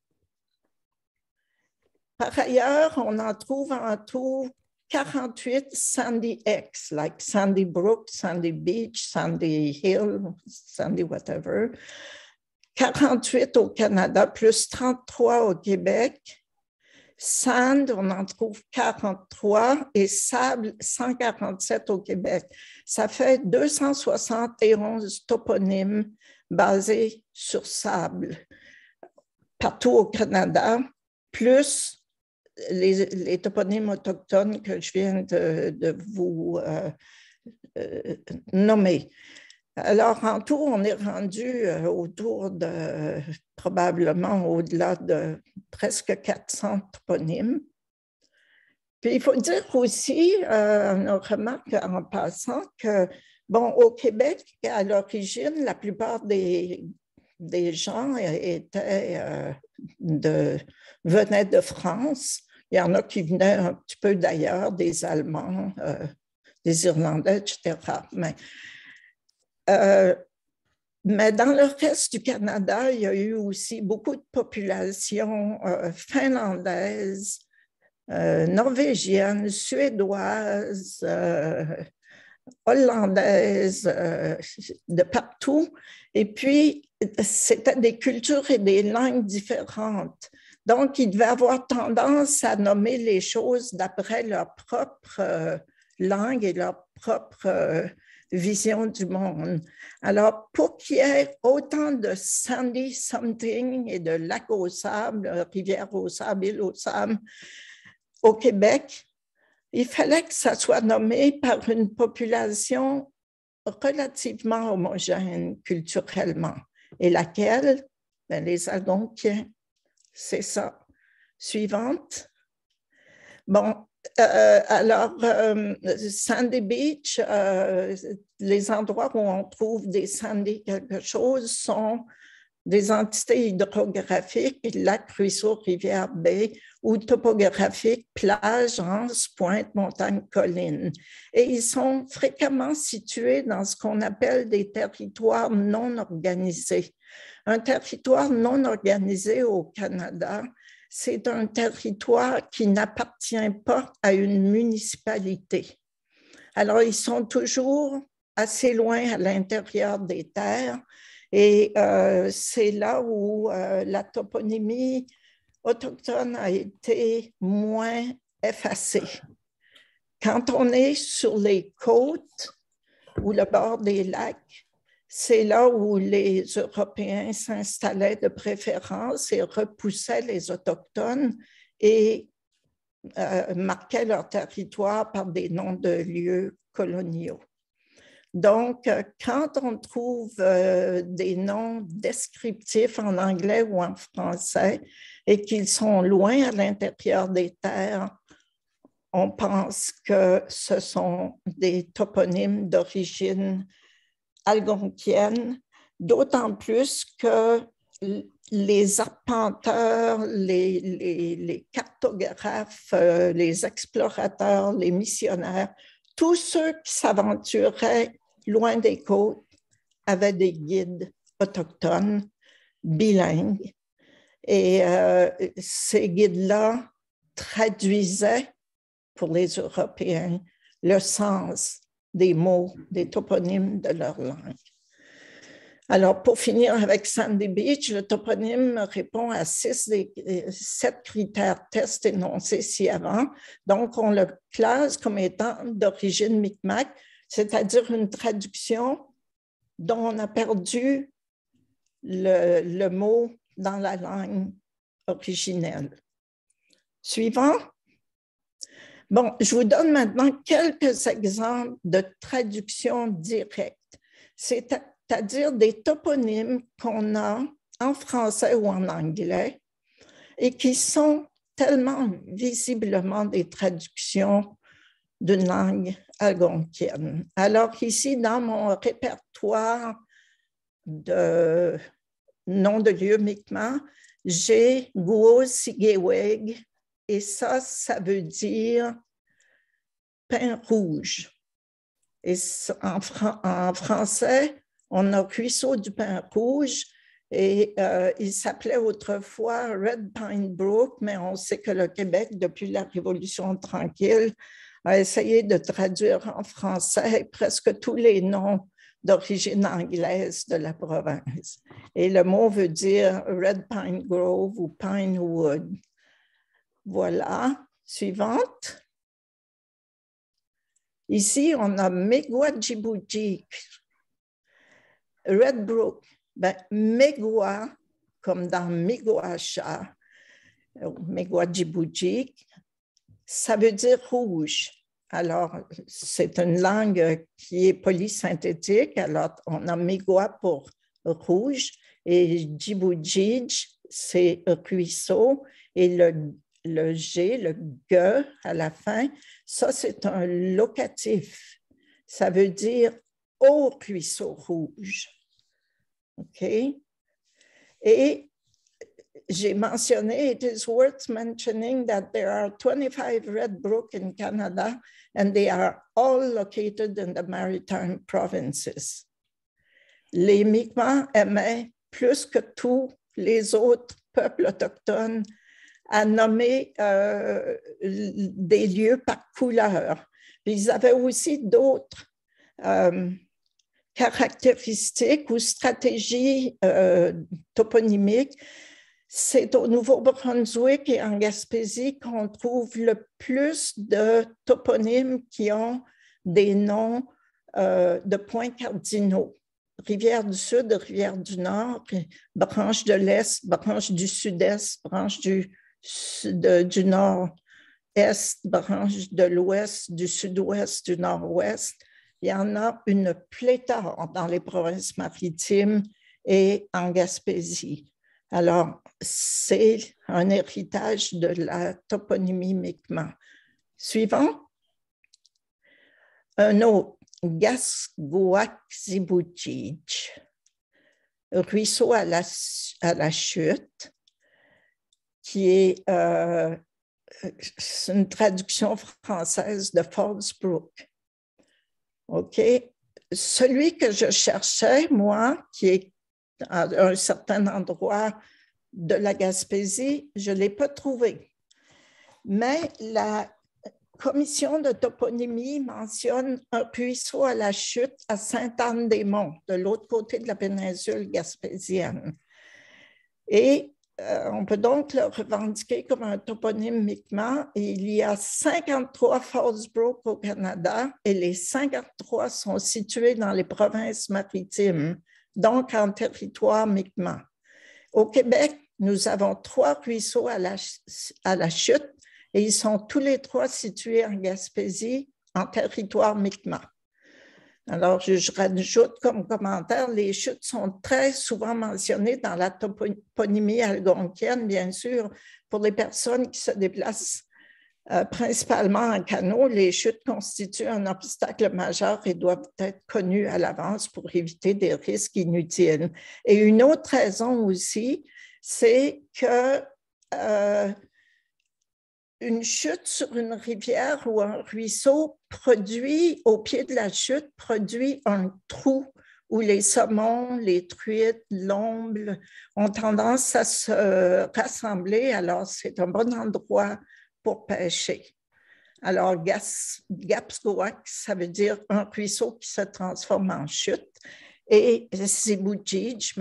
Par ailleurs, on en trouve en tout 48 Sandy X, like Sandy Brook, Sandy Beach, Sandy Hill, Sandy whatever. 48 au Canada, plus 33 au Québec. Sand, on en trouve 43 et sable, 147 au Québec. Ça fait 271 toponymes basés sur sable partout au Canada, plus les toponymes autochtones que je viens de vous nommer. Alors, en tout, on est rendu autour de, probablement au-delà de presque 400 toponymes. Puis, il faut dire aussi, on remarque en passant que, bon, au Québec, à l'origine, la plupart des gens venaient de France. Il y en a qui venaient un petit peu d'ailleurs, des Allemands, des Irlandais, etc. Mais dans le reste du Canada, il y a eu aussi beaucoup de populations finlandaises, norvégiennes, suédoises, hollandaises, de partout. Et puis, c'était des cultures et des langues différentes. Donc, ils devaient avoir tendance à nommer les choses d'après leur propre langue et leur propre vision du monde. Alors, pour qu'il y ait autant de Sandy Something et de lacs au sable, rivières au sable, îles au sable au Québec, il fallait que ça soit nommé par une population relativement homogène culturellement. Et laquelle? Ben, les Algonquiens. C'est ça. Suivante. Bon, alors, Sandy Beach, les endroits où on trouve des sandy quelque chose sont des entités hydrographiques, lac, ruisseau, rivière, baie, ou topographiques, plages, anses, pointes, montagnes, collines. Et ils sont fréquemment situés dans ce qu'on appelle des territoires non organisés. Un territoire non organisé au Canada, c'est un territoire qui n'appartient pas à une municipalité. Alors, ils sont toujours assez loin à l'intérieur des terres et c'est là où la toponymie autochtone a été moins effacée. Quand on est sur les côtes ou le bord des lacs, c'est là où les Européens s'installaient de préférence et repoussaient les Autochtones et marquaient leur territoire par des noms de lieux coloniaux. Donc, quand on trouve des noms descriptifs en anglais ou en français et qu'ils sont loin à l'intérieur des terres, on pense que ce sont des toponymes d'origine algonquienne, d'autant plus que les arpenteurs, les cartographes, les explorateurs, les missionnaires, tous ceux qui s'aventuraient loin des côtes avaient des guides autochtones, bilingues. Et ces guides-là traduisaient pour les Européens le sens des mots, des toponymes de leur langue. Alors, pour finir avec Sandy Beach, le toponyme répond à 6 des 7 critères tests énoncés ci-avant. Donc, on le classe comme étant d'origine Micmac, c'est-à-dire une traduction dont on a perdu le mot dans la langue originelle. Suivant. Bon, je vous donne maintenant quelques exemples de traduction directe, c'est-à-dire des toponymes qu'on a en français ou en anglais et qui sont tellement visiblement des traductions d'une langue algonquienne. Alors ici, dans mon répertoire de noms de lieux Mi'kmaq, j'ai Guo-Sigeweg, et ça veut dire pain rouge. Et en français, on a ruisseau du pain rouge, et il s'appelait autrefois Red Pine Brook, mais on sait que le Québec, depuis la Révolution tranquille, a essayé de traduire en français presque tous les noms d'origine anglaise de la province. Et le mot veut dire Red Pine Grove ou Pine Wood. Voilà. Suivante. Ici, on a Miigwech, Red Brook. Miigwech, comme dans Miigwech, Miigwech, ça veut dire rouge. Alors, c'est une langue qui est polysynthétique. Alors, on a Miigwech pour rouge et Djibouti, c'est ruisseau. Et le G, le G à la fin, ça, c'est un locatif. Ça veut dire au ruisseau rouge. OK? Et j'ai mentionné, it is worth mentioning that there are 25 red brook in Canada and they are all located in the maritime provinces. Les Mi'kmaq aimaient plus que tous les autres peuples autochtones à nommer des lieux par couleur. Puis ils avaient aussi d'autres caractéristiques ou stratégies toponymiques. C'est au Nouveau-Brunswick et en Gaspésie qu'on trouve le plus de toponymes qui ont des noms de points cardinaux. Rivière du Sud, Rivière du Nord, branche de l'Est, branche du Sud-Est, branche du Nord-Est, branche de l'Ouest, du Sud-Ouest, du Nord-Ouest. Il y en a une pléthore dans les provinces maritimes et en Gaspésie. Alors, c'est un héritage de la toponymie Mi'kmaq. Suivant. Un autre, Gasguac-Zibouchij, ruisseau à la chute, qui est une traduction française de Falls Brook. OK? Celui que je cherchais, moi, qui est à un certain endroit de la Gaspésie, je ne l'ai pas trouvé. Mais la commission de toponymie mentionne un ruisseau à la chute à Sainte-Anne-des-Monts, de l'autre côté de la péninsule gaspésienne. Et on peut donc le revendiquer comme un toponyme Mi'kmaq. Il y a 53 Falls Brook au Canada et les 53 sont situés dans les provinces maritimes, donc en territoire Mi'kmaq. Au Québec, nous avons 3 ruisseaux à la chute et ils sont tous les 3 situés en Gaspésie, en territoire Mi'kmaq. Alors, je rajoute comme commentaire, les chutes sont très souvent mentionnées dans la toponymie algonquienne, bien sûr, pour les personnes qui se déplacent Principalement en canot, les chutes constituent un obstacle majeur et doivent être connues à l'avance pour éviter des risques inutiles. Et une autre raison aussi, c'est que une chute sur une rivière ou un ruisseau produit, au pied de la chute, produit un trou où les saumons, les truites, l'omble ont tendance à se rassembler. Alors, c'est un bon endroit pour pêcher. Alors, Gapsgoak, ça veut dire un ruisseau qui se transforme en chute. Et Zibujij,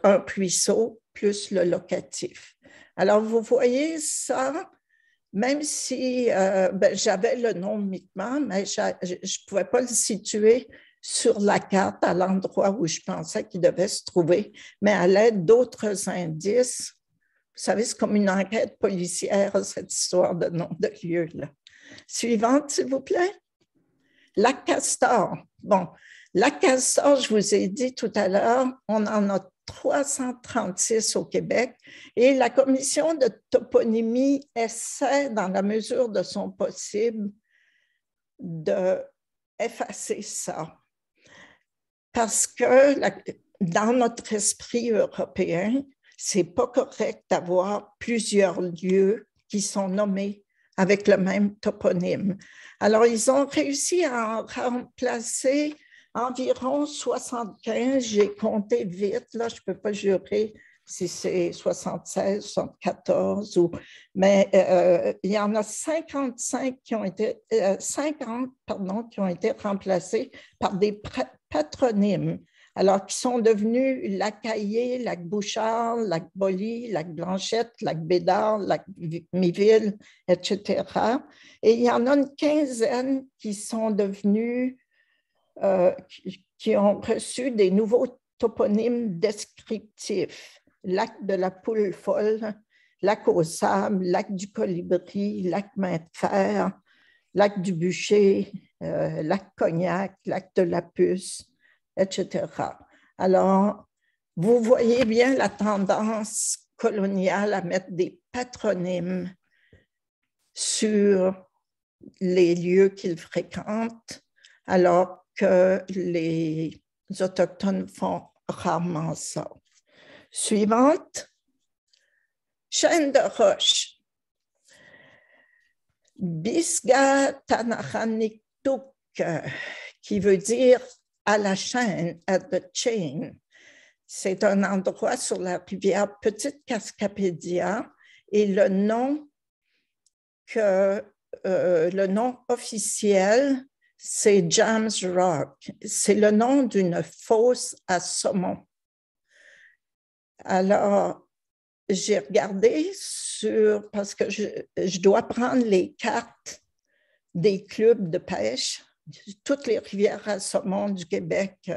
un ruisseau plus le locatif. Alors, vous voyez ça, même si j'avais le nom Mi'kmaq, mais je ne pouvais pas le situer sur la carte à l'endroit où je pensais qu'il devait se trouver, mais à l'aide d'autres indices. Vous savez, c'est comme une enquête policière, cette histoire de nom de lieu-là. Suivante, s'il vous plaît. Lac Castor. Bon, Lac Castor, je vous ai dit tout à l'heure, on en a 336 au Québec et la commission de toponymie essaie, dans la mesure de son possible, d'effacer ça. Parce que dans notre esprit européen, c'est pas correct d'avoir plusieurs lieux qui sont nommés avec le même toponyme. Alors, ils ont réussi à en remplacer environ 75, j'ai compté vite, là, je ne peux pas jurer si c'est 76, 74, mais il y en a 50 qui ont été remplacés par des patronymes. Alors, qui sont devenus Lac Caillé, Lac Bouchard, Lac Boly, Lac Blanchette, Lac Bédard, Lac Miville, etc. Et il y en a une quinzaine qui sont devenus, qui ont reçu des nouveaux toponymes descriptifs. Lac de la Poule Folle, Lac au Sable, Lac du Colibri, Lac Main de Fer, Lac du Bûcher, Lac Cognac, Lac de la Puce, etc. Alors, vous voyez bien la tendance coloniale à mettre des patronymes sur les lieux qu'ils fréquentent, alors que les Autochtones font rarement ça. Suivante, chaîne de roche. Bisgatanahaniktuk, qui veut dire à la chaîne, at the chain. C'est un endroit sur la rivière Petite Cascapédia et le nom officiel, c'est James Rock. C'est le nom d'une fosse à saumon. Alors, j'ai regardé parce que je dois prendre les cartes des clubs de pêche. Toutes les rivières à saumon du Québec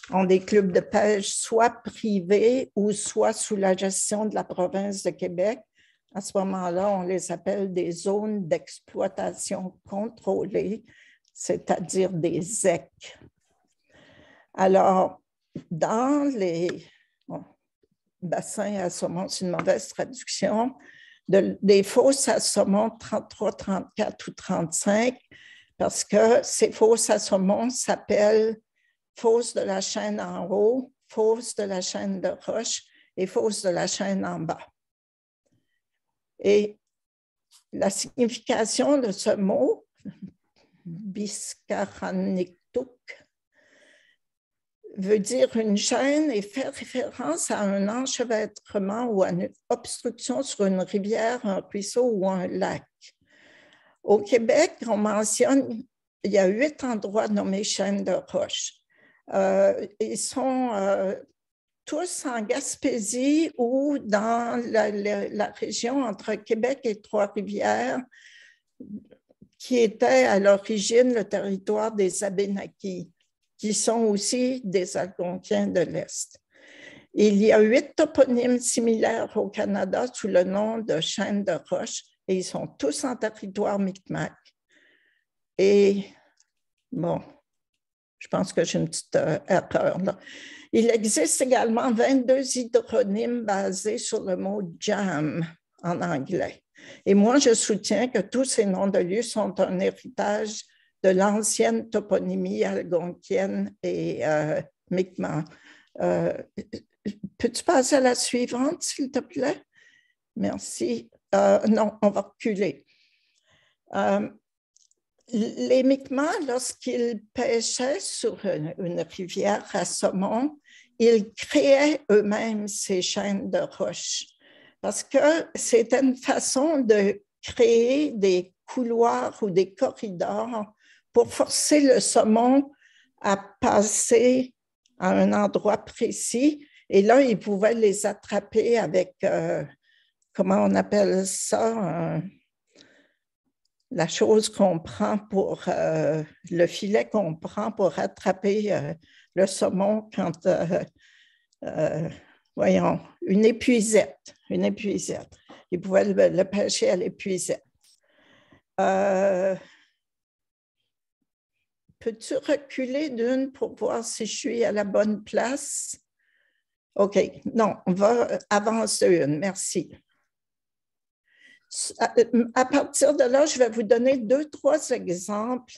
ont des clubs de pêche, soit privés ou soit sous la gestion de la province de Québec. À ce moment-là, on les appelle des zones d'exploitation contrôlée, c'est-à-dire des ZEC. Alors, dans les bassins à saumon, c'est une mauvaise traduction, des fosses à saumon 33, 34 ou 35, parce que ces fosses à saumon s'appellent fosse de la chaîne en haut, fosse de la chaîne de roche et fosse de la chaîne en bas. Et la signification de ce mot, Biscaraniktuk, veut dire une chaîne et fait référence à un enchevêtrement ou à une obstruction sur une rivière, un ruisseau ou un lac. Au Québec, on mentionne, il y a 8 endroits nommés chaînes de roche. Ils sont tous en Gaspésie ou dans la région entre Québec et Trois-Rivières, qui était à l'origine le territoire des Abénaquis, qui sont aussi des Algonquiens de l'Est. Il y a 8 toponymes similaires au Canada sous le nom de chaînes de roche et ils sont tous en territoire Mi'kmaq. Et bon, je pense que j'ai une petite erreur là. Il existe également 22 hydronymes basés sur le mot jam en anglais. Et moi, je soutiens que tous ces noms de lieux sont un héritage de l'ancienne toponymie algonquienne et Mi'kmaq. Peux-tu passer à la suivante, s'il te plaît? Merci. Non, on va reculer. Les Mi'kmaq, lorsqu'ils pêchaient sur une rivière à saumon, ils créaient eux-mêmes ces chaînes de roches parce que c'était une façon de créer des couloirs ou des corridors pour forcer le saumon à passer à un endroit précis. Et là, ils pouvaient les attraper avec, comment on appelle ça, la chose qu'on prend pour, le filet qu'on prend pour attraper le saumon quand, voyons, une épuisette. Ils pouvaient le pêcher à l'épuisette. Peux-tu reculer d'une pour voir si je suis à la bonne place? OK, non, on va avancer une, merci. À partir de là, je vais vous donner 2-3 exemples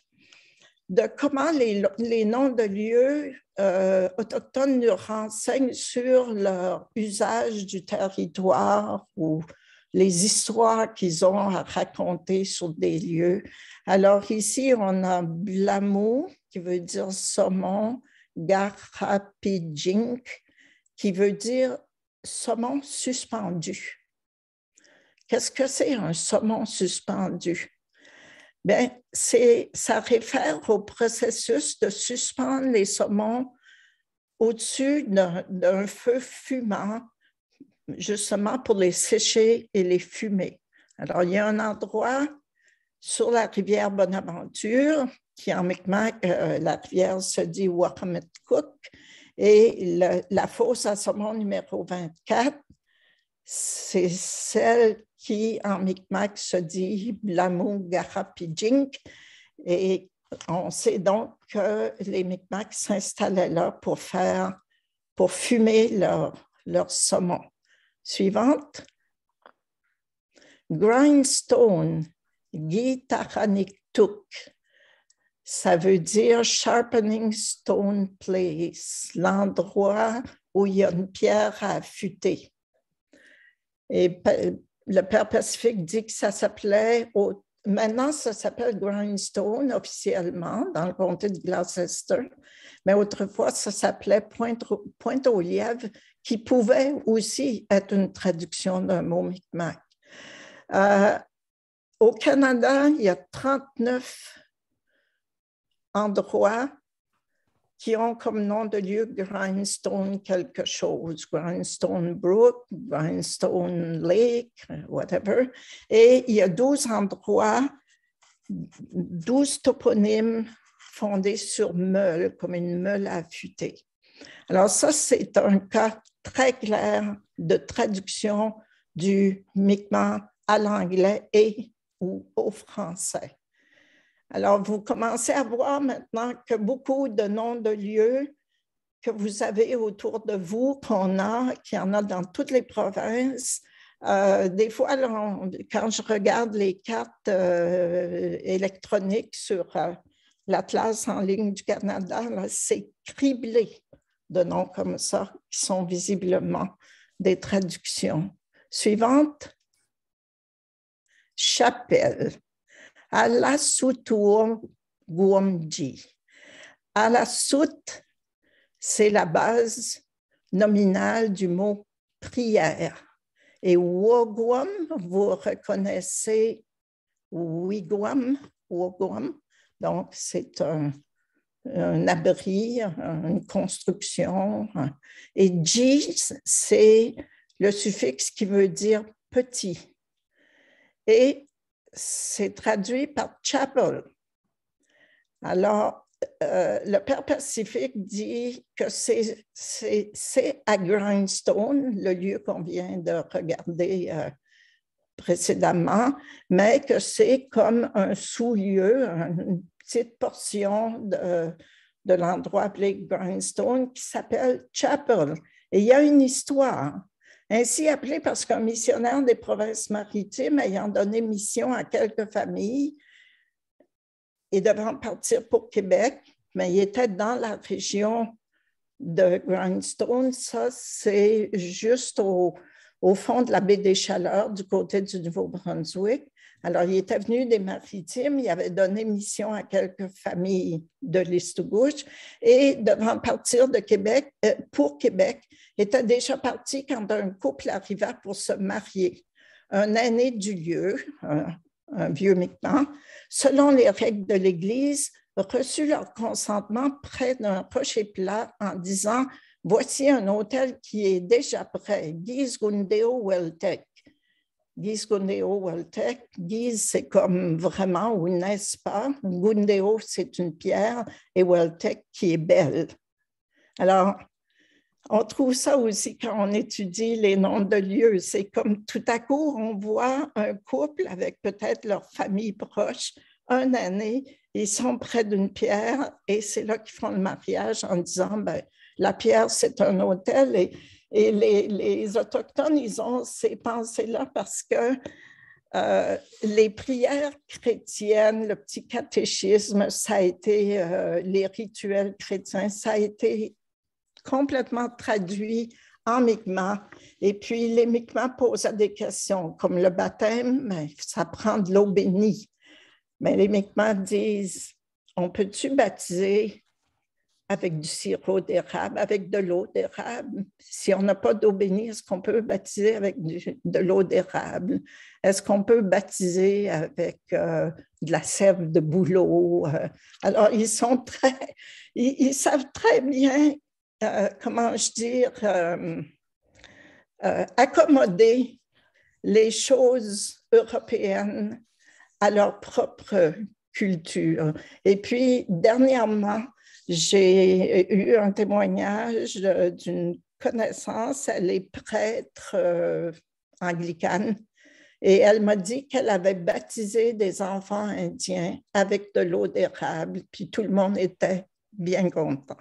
de comment les noms de lieux autochtones nous renseignent sur leur usage du territoire ou les histoires qu'ils ont à raconter sur des lieux. Alors ici, on a Blamo, qui veut dire saumon, Garapijink, qui veut dire saumon suspendu. Qu'est-ce que c'est un saumon suspendu? Bien, ça réfère au processus de suspendre les saumons au-dessus d'un feu fumant, justement pour les sécher et les fumer. Alors, il y a un endroit sur la rivière Bonaventure, qui en Mi'kmaq, la rivière se dit Wakametkuk, et la fosse à saumon numéro 24, c'est celle qui, en Mi'kmaq, se dit Blamo Garapijink. Et on sait donc que les Mi'kmaq s'installaient là pour fumer leur saumon. Suivante. Grindstone, Gitahaniktuk. Ça veut dire Sharpening Stone Place, l'endroit où il y a une pierre à affûter. Et le Père Pacifique dit que ça s'appelait, maintenant ça s'appelle Grindstone officiellement dans le comté de Gloucester, mais autrefois ça s'appelait Pointe-aux-Lièvres, qui pouvait aussi être une traduction d'un mot Mi'kmaq. Au Canada, il y a 39 endroits qui ont comme nom de lieu Grindstone quelque chose, Grindstone Brook, Grindstone Lake, whatever. Et il y a 12 endroits, 12 toponymes fondés sur meule, comme une meule à affûter. Alors ça, c'est un cas très clair de traduction du Mi'kmaq à l'anglais et ou au français. Alors, vous commencez à voir maintenant que beaucoup de noms de lieux que vous avez autour de vous, qu'il y en a dans toutes les provinces. Des fois, là, quand je regarde les cartes électroniques sur l'Atlas en ligne du Canada, c'est criblé de noms comme ça qui sont visiblement des traductions. Suivante. Chapelle. Alasutur Guamji. Alasut, c'est la base nominale du mot prière. Et Wogwam, vous reconnaissez Wigwam, donc c'est un abri, une construction. Et Ji, c'est le suffixe qui veut dire petit. Et c'est traduit par chapel. Alors, le Père Pacifique dit que c'est à Grindstone, le lieu qu'on vient de regarder précédemment, mais que c'est comme un sous-lieu, une petite portion de l'endroit appelé Grindstone qui s'appelle Chapel. Et il y a une histoire Ainsi appelé parce qu'un missionnaire des provinces maritimes ayant donné mission à quelques familles et devant partir pour Québec, mais il était dans la région de Grindstone. Ça, c'est juste au fond de la baie des Chaleurs, du côté du Nouveau-Brunswick. Alors, il était venu des Maritimes, il avait donné mission à quelques familles de l'East-Gouche et devant partir de Québec, pour Québec, était déjà parti quand un couple arriva pour se marier. Un aîné du lieu, un vieux Mi'kmaq, selon les règles de l'Église, reçut leur consentement près d'un rocher plat en disant « Voici un hôtel qui est déjà prêt, Gizgundeo Weltek. » Gizgundeo Weltek, Giz, c'est comme vraiment ou n'est-ce pas. Gundeo, c'est une pierre et Weltek qui est belle. Alors, on trouve ça aussi quand on étudie les noms de lieux. C'est comme tout à coup, on voit un couple avec peut-être leur famille proche, un aîné, ils sont près d'une pierre et c'est là qu'ils font le mariage en disant, ben, la pierre, c'est un hôtel et les Autochtones, ils ont ces pensées-là parce que les prières chrétiennes, le petit catéchisme, ça a été, les rituels chrétiens, ça a été complètement traduit en Mi'kmaq. Et puis, les Mi'kmaq posent des questions, comme le baptême, mais ça prend de l'eau bénie. Mais les Mi'kmaq disent, on peut-tu baptiser avec du sirop d'érable, avec de l'eau d'érable? Si on n'a pas d'eau bénie, est-ce qu'on peut baptiser avec de l'eau d'érable? Est-ce qu'on peut baptiser avec de la sève de bouleau? Alors, ils savent très bien comment je dire, accommoder les choses européennes à leur propre culture. Et puis, dernièrement, j'ai eu un témoignage d'une connaissance, elle est prêtre anglicane, et elle m'a dit qu'elle avait baptisé des enfants indiens avec de l'eau d'érable, puis tout le monde était bien content.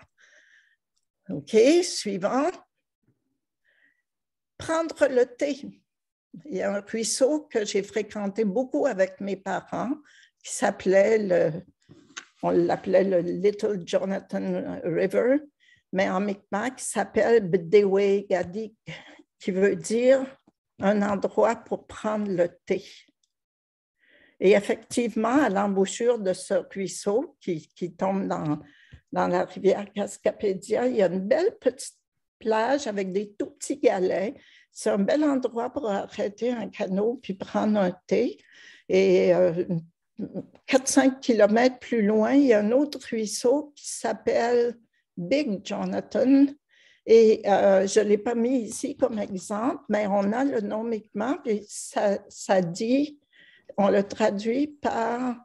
OK, suivant. Prendre le thé. Il y a un ruisseau que j'ai fréquenté beaucoup avec mes parents qui s'appelait, on l'appelait le Little Jonathan River, mais en Mi'kmaq, il s'appelle Bdewe Gadik, qui veut dire un endroit pour prendre le thé. Et effectivement, à l'embouchure de ce ruisseau qui tombe dans la rivière Cascapédia, il y a une belle petite plage avec des tout petits galets. C'est un bel endroit pour arrêter un canot puis prendre un thé. Et 4-5 kilomètres plus loin, il y a un autre ruisseau qui s'appelle Big Jonathan. Et je ne l'ai pas mis ici comme exemple, mais on a le nom Mi'kmaq et ça dit, on le traduit par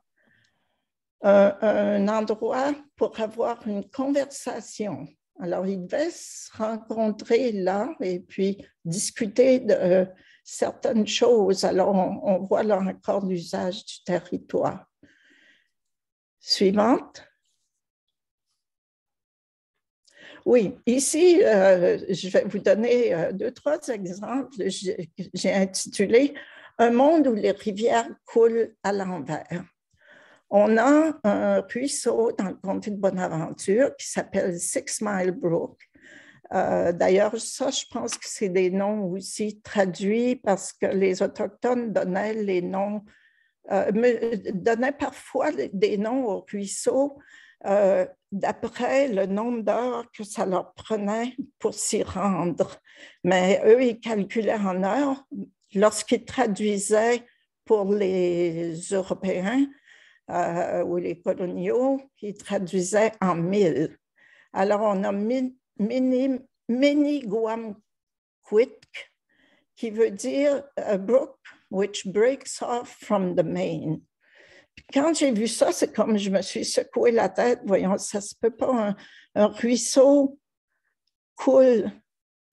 un endroit pour avoir une conversation. Alors, ils devaient se rencontrer là et puis discuter de certaines choses. Alors, on voit là encore l'usage du territoire. Suivante. Oui, ici, je vais vous donner 2-3 exemples. J'ai intitulé « Un monde où les rivières coulent à l'envers ». On a un ruisseau dans le comté de Bonaventure qui s'appelle Six Mile Brook. D'ailleurs, ça, je pense que c'est des noms aussi traduits parce que les Autochtones donnaient les noms, donnaient parfois des noms aux ruisseaux d'après le nombre d'heures que ça leur prenait pour s'y rendre. Mais eux, ils calculaient en heures. Lorsqu'ils traduisaient pour les Européens, ou les coloniaux, qui traduisaient en 1000. Alors, on a Miniguamquitk, qui veut dire « a brook which breaks off from the main ». Quand j'ai vu ça, c'est comme je me suis secoué la tête. Voyons, ça ne se peut pas. Un ruisseau coule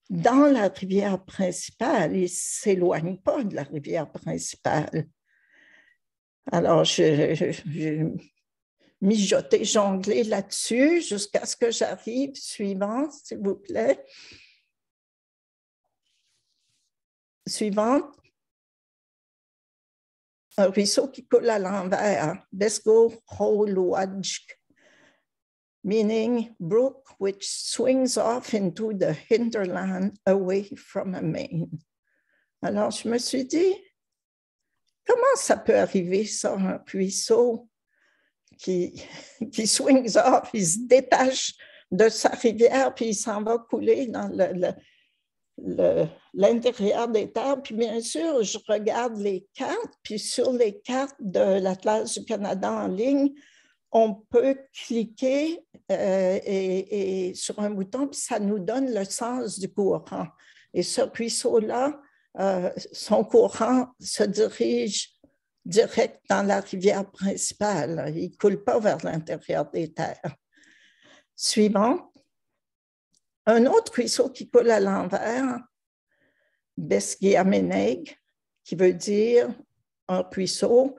dans la rivière principale. Il ne s'éloigne pas de la rivière principale. Alors, j'ai mijoté, jonglé là-dessus jusqu'à ce que j'arrive. Suivant, s'il vous plaît. Suivante. Un ruisseau qui coule à l'envers. Besgo Holwajk, meaning brook which swings off into the hinterland away from a main. Alors, je me suis dit, comment ça peut arriver, ça, un ruisseau qui swings off, il se détache de sa rivière, puis il s'en va couler dans l'intérieur des terres. Puis bien sûr, je regarde les cartes, puis sur les cartes de l'Atlas du Canada en ligne, on peut cliquer et sur un bouton, puis ça nous donne le sens du courant. Et ce ruisseau-là, son courant se dirige direct dans la rivière principale. Il ne coule pas vers l'intérieur des terres. Suivant. Un autre ruisseau qui coule à l'envers, Besgiameneg, qui veut dire un ruisseau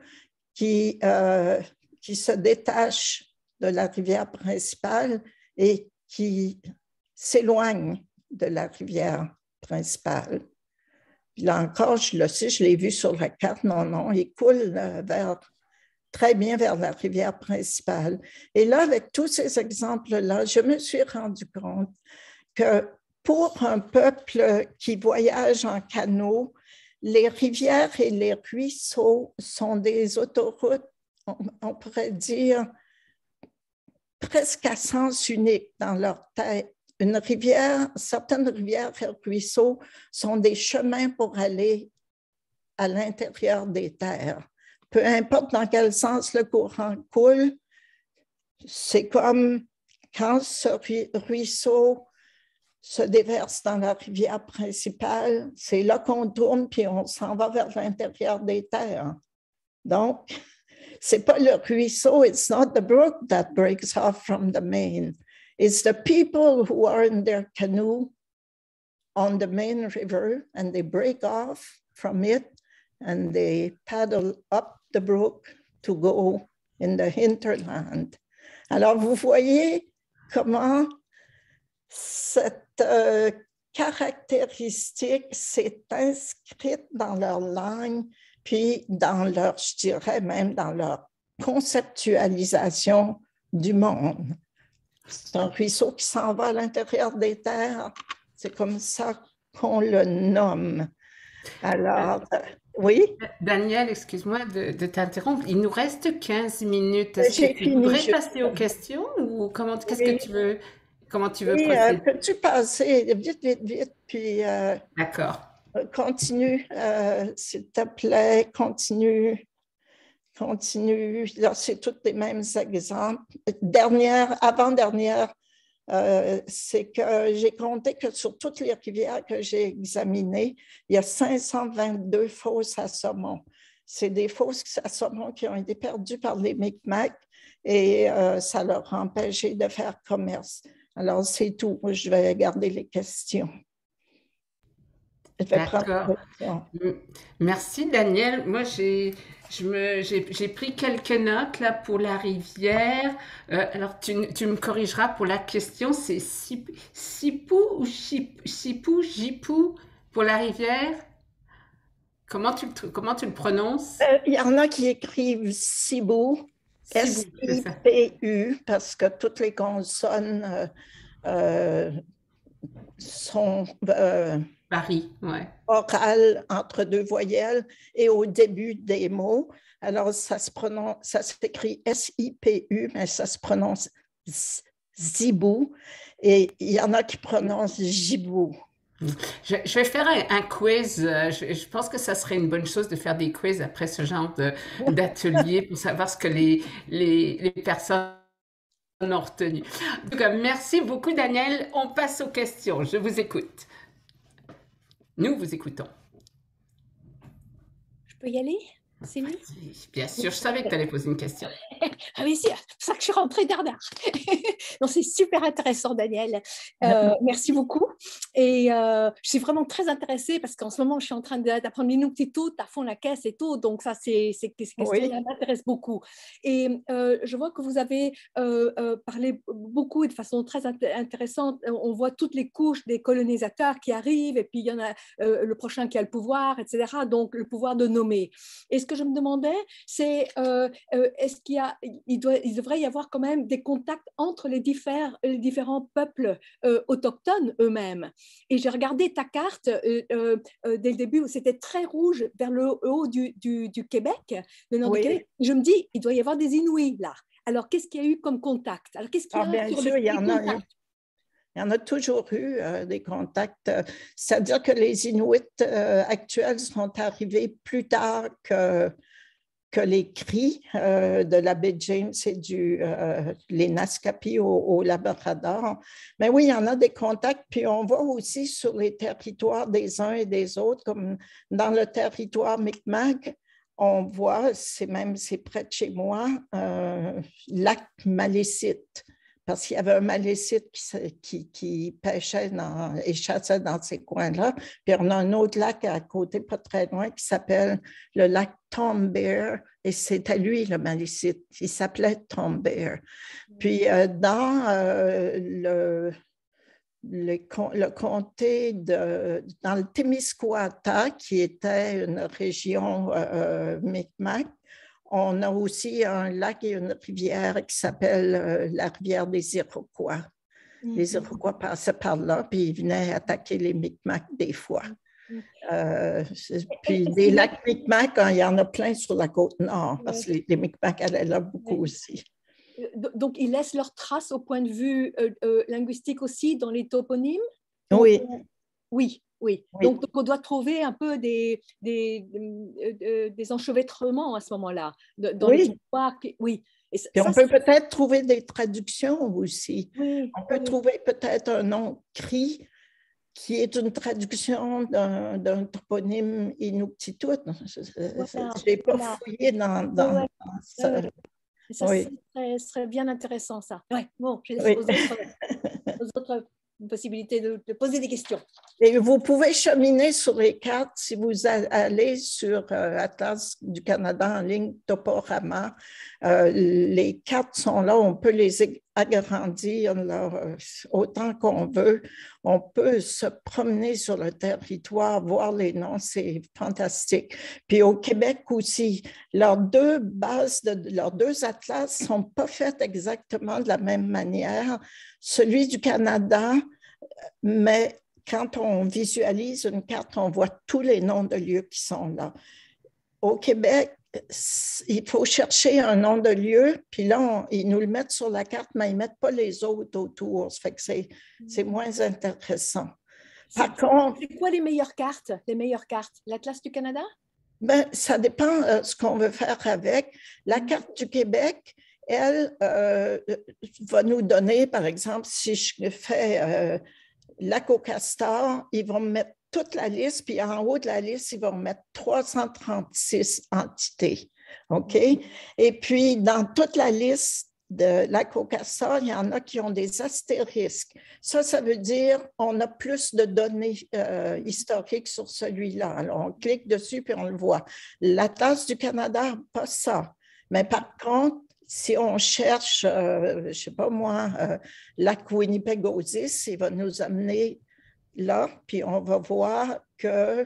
qui se détache de la rivière principale et qui s'éloigne de la rivière principale. Puis là encore, je le sais, je l'ai vu sur la carte, non, il coule très bien vers la rivière principale. Et là, avec tous ces exemples-là, je me suis rendu compte que pour un peuple qui voyage en canot, les rivières et les ruisseaux sont des autoroutes, on pourrait dire, presque à sens unique dans leur tête. Une rivière, certaines rivières et ruisseaux sont des chemins pour aller à l'intérieur des terres. Peu importe dans quel sens le courant coule, c'est comme quand ce ruisseau se déverse dans la rivière principale, c'est là qu'on tourne puis on s'en va vers l'intérieur des terres. Donc, c'est pas le ruisseau, it's not the brook that breaks off from the main. It's the people who are in their canoe on the main river and they break off from it and they paddle up the brook to go in the hinterland. Alors, vous voyez comment cette caractéristique s'est inscrite dans leur langue, puis dans leur, je dirais même dans leur conceptualisation du monde. C'est un ruisseau qui s'en va à l'intérieur des terres. C'est comme ça qu'on le nomme. Alors, oui? Daniel, excuse-moi de t'interrompre. Il nous reste 15 minutes. Est-ce J'ai que tu fini. voudrais passer aux questions ou qu'est-ce que tu veux, comment tu veux Oui, procéder? peux-tu passer vite, puis D'accord. continue, s'il te plaît, continue. Là, c'est tous les mêmes exemples. Avant-dernière, c'est que j'ai compté que sur toutes les rivières que j'ai examinées, il y a 522 fosses à saumon. C'est des fosses à saumon qui ont été perdues par les Micmacs et ça leur a empêché de faire commerce. Alors, c'est tout. Je vais garder les questions. D'accord. Merci, Daniel. Moi, j'ai pris quelques notes là pour la rivière. Alors, tu me corrigeras pour la question. C'est Sipou ou Chipou, Jipou pour la rivière? Comment tu le prononces? Il y en a qui écrivent Sibou, S-I-P-U, parce que toutes les consonnes sont Paris, ouais. orales entre deux voyelles et au début des mots. Alors, ça s'écrit S-I-P-U, mais ça se prononce Zibou. Et il y en a qui prononcent Jibou. Je vais faire un quiz. Je pense que ça serait une bonne chose de faire des quiz après ce genre d'atelier pour savoir ce que les personnes ont retenu. En tout cas, merci beaucoup, Daniel. On passe aux questions. Je vous écoute. Nous vous écoutons. Je peux y aller? Sylvie? Bien sûr, je savais que tu allais poser une question. Ah oui, c'est pour ça que je suis rentrée d'Ardard. Donc, c'est super intéressant, Daniel. Merci beaucoup. Et je suis vraiment très intéressée parce qu'en ce moment, je suis en train d'apprendre l'Inuktitut à fond la caisse et tout. Donc, ça, ces questions-là m'intéressent beaucoup. Et je vois que vous avez parlé beaucoup et de façon très intéressante. On voit toutes les couches des colonisateurs qui arrivent et puis il y en a le prochain qui a le pouvoir, etc. Donc, le pouvoir de nommer. Et ce que je me demandais, c'est est-ce il devrait y avoir quand même des contacts entre les différents peuples autochtones eux-mêmes. Et j'ai regardé ta carte dès le début où c'était très rouge vers le haut du Québec, le nord du Québec. Je me dis, il doit y avoir des Inuits là. Alors, qu'est-ce qu'il y a eu comme contact? Alors, qu'est-ce qu'il y a bien sur sûr, il y en a toujours eu des contacts. C'est-à-dire que les Inuits actuels sont arrivés plus tard que les Cris de la baie James et les Naskapi au Labrador. Mais oui, il y en a des contacts. Puis on voit aussi sur les territoires des uns et des autres, comme dans le territoire Micmac, on voit, c'est près de chez moi, lac Malécite. Parce qu'il y avait un malécite qui pêchait et chassait dans ces coins-là. Puis on a un autre lac à côté, pas très loin, qui s'appelle le lac Tom Bear. Et c'était lui, le malécite. Il s'appelait Tom Bear. Puis dans le comté dans le Témiscouata, qui était une région Micmac, on a aussi un lac et une rivière qui s'appelle la rivière des Iroquois. Les Iroquois passaient par là, puis ils venaient attaquer les Micmacs des fois. Puis des lacs Micmacs, il y en a plein sur la côte nord, parce que les Micmacs allaient là beaucoup aussi. Donc, ils laissent leurs traces au point de vue linguistique aussi dans les toponymes? Oui. Oui. Donc, on doit trouver un peu des enchevêtrements à ce moment-là. Dans les histoires. Oui. Et on peut peut-être trouver des traductions aussi. On peut trouver peut-être un nom Cri qui est une traduction d'un toponyme Inuktitut. Je n'ai pas fouillé dans ça. Ça serait bien intéressant, ça. Bon, je laisse aux autres possibilités de poser des questions. Et vous pouvez cheminer sur les cartes si vous allez sur Atlas du Canada en ligne Toporama. Les cartes sont là, on peut les agrandir autant qu'on veut. On peut se promener sur le territoire, voir les noms, c'est fantastique. Puis au Québec aussi, leurs deux atlas ne sont pas faits exactement de la même manière. Celui du Canada, mais quand on visualise une carte, on voit tous les noms de lieux qui sont là. Au Québec, il faut chercher un nom de lieu, puis là, ils nous le mettent sur la carte, mais ils ne mettent pas les autres autour. Ça fait que c'est moins intéressant. Par contre... C'est quoi les meilleures cartes? L'Atlas du Canada? Ben, ça dépend de ce qu'on veut faire avec. La carte du Québec, elle, va nous donner, par exemple, si je fais... Lac au Castor, ils vont mettre toute la liste, puis en haut de la liste, ils vont mettre 336 entités. OK? Et puis, dans toute la liste de Lac au Castor, il y en a qui ont des astérisques. Ça veut dire qu'on a plus de données historiques sur celui-là. Alors, on clique dessus, puis on le voit. L'Atlas du Canada, pas ça. Mais par contre, si on cherche, je ne sais pas moi, lac Winnipeg-Osis, il va nous amener là, puis on va voir qu'à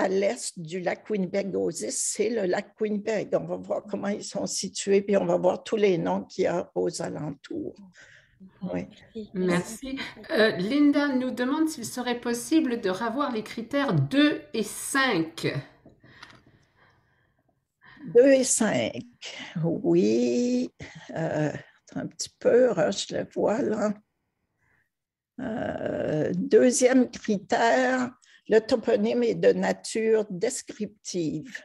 l'est du lac Winnipeg-Osis, c'est le lac Winnipeg. On va voir comment ils sont situés, puis on va voir tous les noms qu'il y a aux alentours. Oui. Merci. Linda nous demande s'il serait possible de revoir les critères 2 et 5. 2 et 5, oui. Un petit peu, je le vois là. Deuxième critère, le toponyme est de nature descriptive.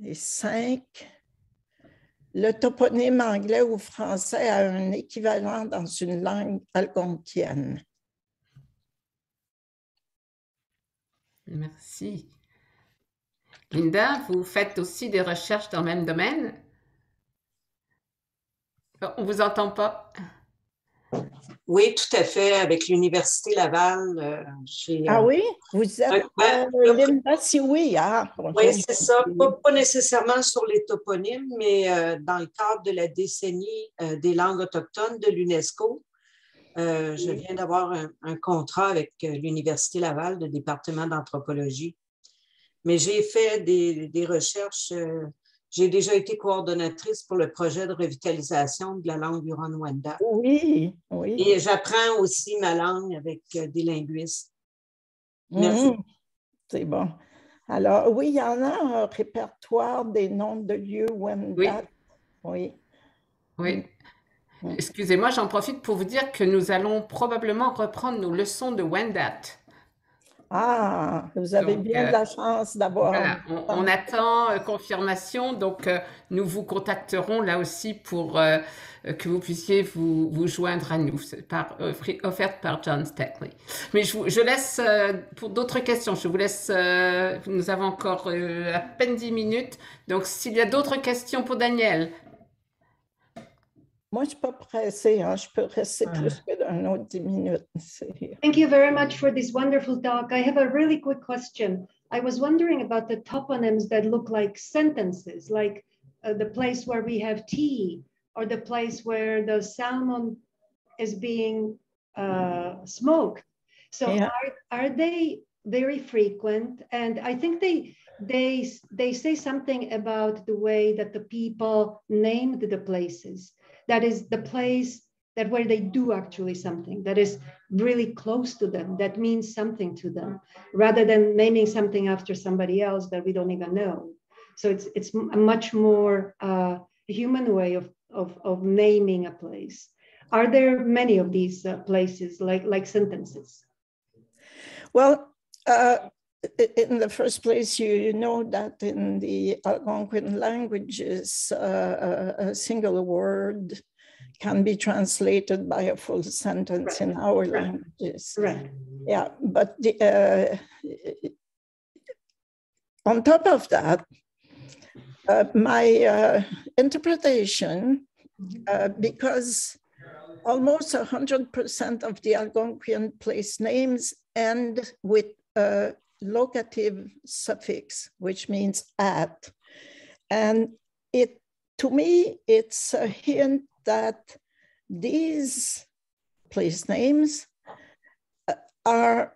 Et 5, le toponyme anglais ou français a un équivalent dans une langue algonquienne. Merci. Linda, vous faites aussi des recherches dans le même domaine? On ne vous entend pas. Oui, tout à fait. Avec l'Université Laval, j'ai... Ah oui? Vous êtes Linda Sioui, hein? Oui, c'est ça. Pas nécessairement sur les toponymes, mais dans le cadre de la décennie des langues autochtones de l'UNESCO, je viens d'avoir un contrat avec l'Université Laval, le département d'anthropologie. Mais j'ai fait des recherches. J'ai déjà été coordonnatrice pour le projet de revitalisation de la langue Huron-Wendat. Oui, oui. Et j'apprends aussi ma langue avec des linguistes. Merci. C'est bon. Alors, oui, il y en a un répertoire des noms de lieux Wendat. Oui. Oui. Excusez-moi, j'en profite pour vous dire que nous allons probablement reprendre nos leçons de Wendat. Ah, vous avez bien de la chance d'avoir... Voilà, on attend confirmation, donc nous vous contacterons là aussi pour que vous puissiez vous joindre à nous, offerte par John Stackley. Mais je laisse, pour d'autres questions, je vous laisse, nous avons encore à peine 10 minutes, donc s'il y a d'autres questions pour Daniel. Moi, je ne suis pas pressée, hein. Je peux rester plus que d'un autre 10 minutes. Thank you very much for this wonderful talk. I have a really quick question. I was wondering about the toponyms that look like sentences, like the place where we have tea, or the place where the salmon is being smoked. So are they very frequent? And I think they say something about the way that the people named the places. That is the place that where they do actually something that is really close to them, that means something to them, rather than naming something after somebody else that we don't even know. So it's a much more human way of naming a place. Are there many of these places like sentences? Well, in the first place, you know that in the Algonquin languages, a single word can be translated by a full sentence in our languages. Right. Yeah, but on top of that, my interpretation, because almost 100% of the Algonquian place names end with a locative suffix, which means at. And to me, it's a hint that these place names are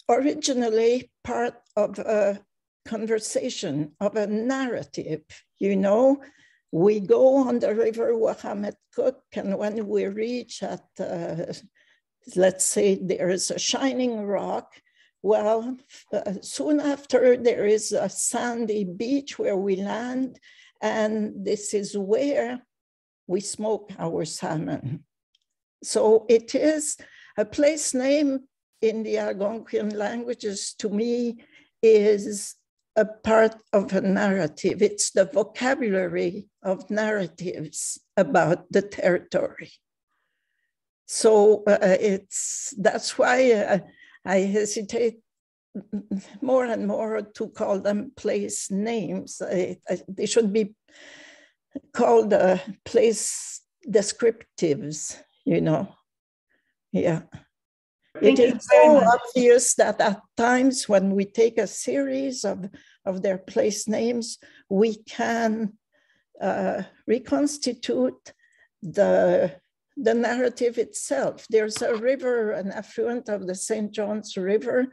originally part of a conversation, of a narrative. You know, we go on the river Wahametcook, and when we reach at, let's say there is a shining rock, well, soon after there is a sandy beach where we land, and this is where we smoke our salmon. So it is a place name in the Algonquian languages, to me, is a part of a narrative. It's the vocabulary of narratives about the territory. So that's why I hesitate more and more to call them place names. They should be called place descriptives, you know. Yeah. It is so obvious that at times when we take a series of their place names, we can reconstitute the narrative itself. There's a river, an affluent of the St. John's River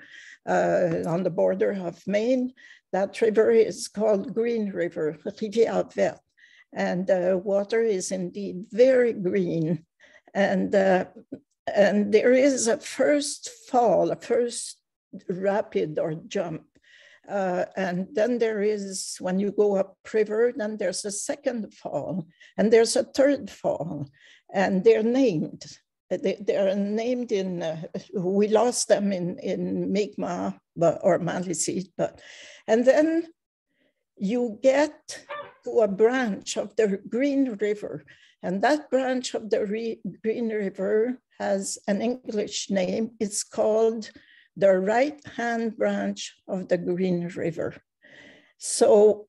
on the border of Maine. That river is called Green River, Rivière Verte. And the water is indeed very green. And there is a first fall, a first rapid or jump. And then there is, when you go upriver, then there's a second fall, and there's a third fall, and they're named. They're named in, we lost them in Mi'kmaq or Maliseet, and then you get to a branch of the Green River, and that branch of the Green River has an English name. It's called the right-hand branch of the Green River. So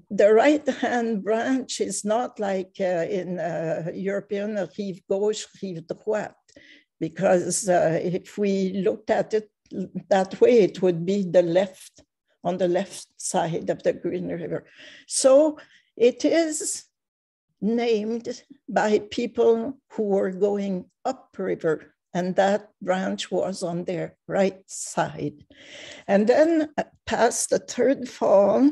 the right-hand branch is not like in European rive gauche, rive droite, because if we looked at it that way, it would be the left, on the left side of the Green River. So it is named by people who were going upriver, and that branch was on their right side. And then past the third fall,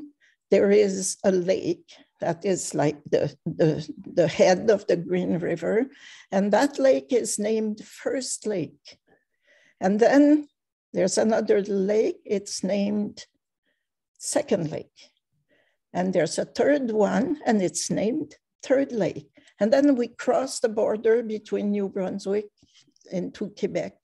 there is a lake that is like the head of the Green River, and that lake is named First Lake. And then there's another lake, it's named Second Lake. And there's a third one, and it's named Third Lake. And then we cross the border between New Brunswick into Quebec.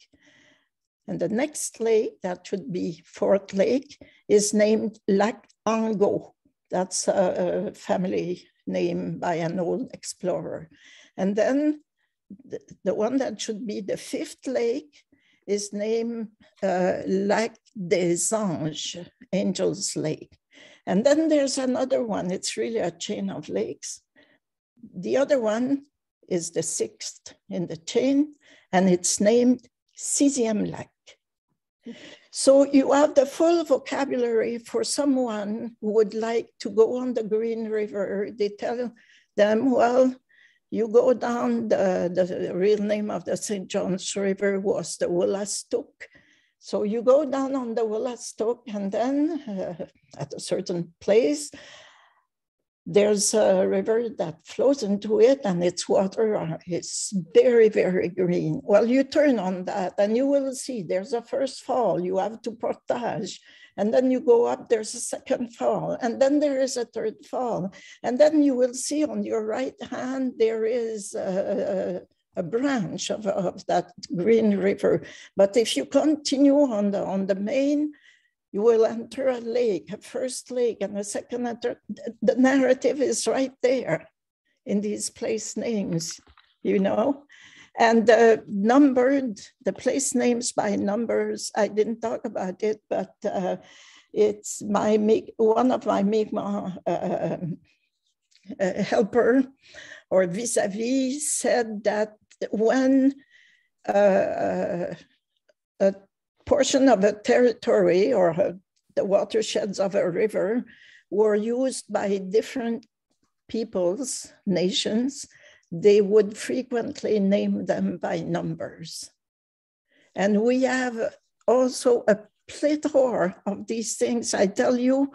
And the next lake, that should be Fourth Lake, is named Lac Angot. That's a family name by an old explorer. And then the one that should be the fifth lake is named Lac des Anges, Angels Lake. And then there's another one. It's really a chain of lakes. The other one is the sixth in the chain, and it's named Sixième Lac. So you have the full vocabulary for someone who would like to go on the Green River. They tell them, well, you go down, the real name of the St. John's River was the Woolastook. So you go down on the Woolastook, and then at a certain place, there's a river that flows into it, and its water is very, very green. Well, you turn on that and you will see there's a first fall, you have to portage, and then you go up, there's a second fall, and then there is a third fall. And then you will see on your right hand, there is a branch of that Green River. But if you continue on the main, you will enter a lake, a first lake and a second and third. The narrative is right there in these place names, you know. And numbered, the place names by numbers, I didn't talk about it, but it's one of my Mi'kmaq helper or vis-a-vis said that when a portion of a territory or the watersheds of a river were used by different peoples, nations, they would frequently name them by numbers. And we have also a plethora of these things. I tell you,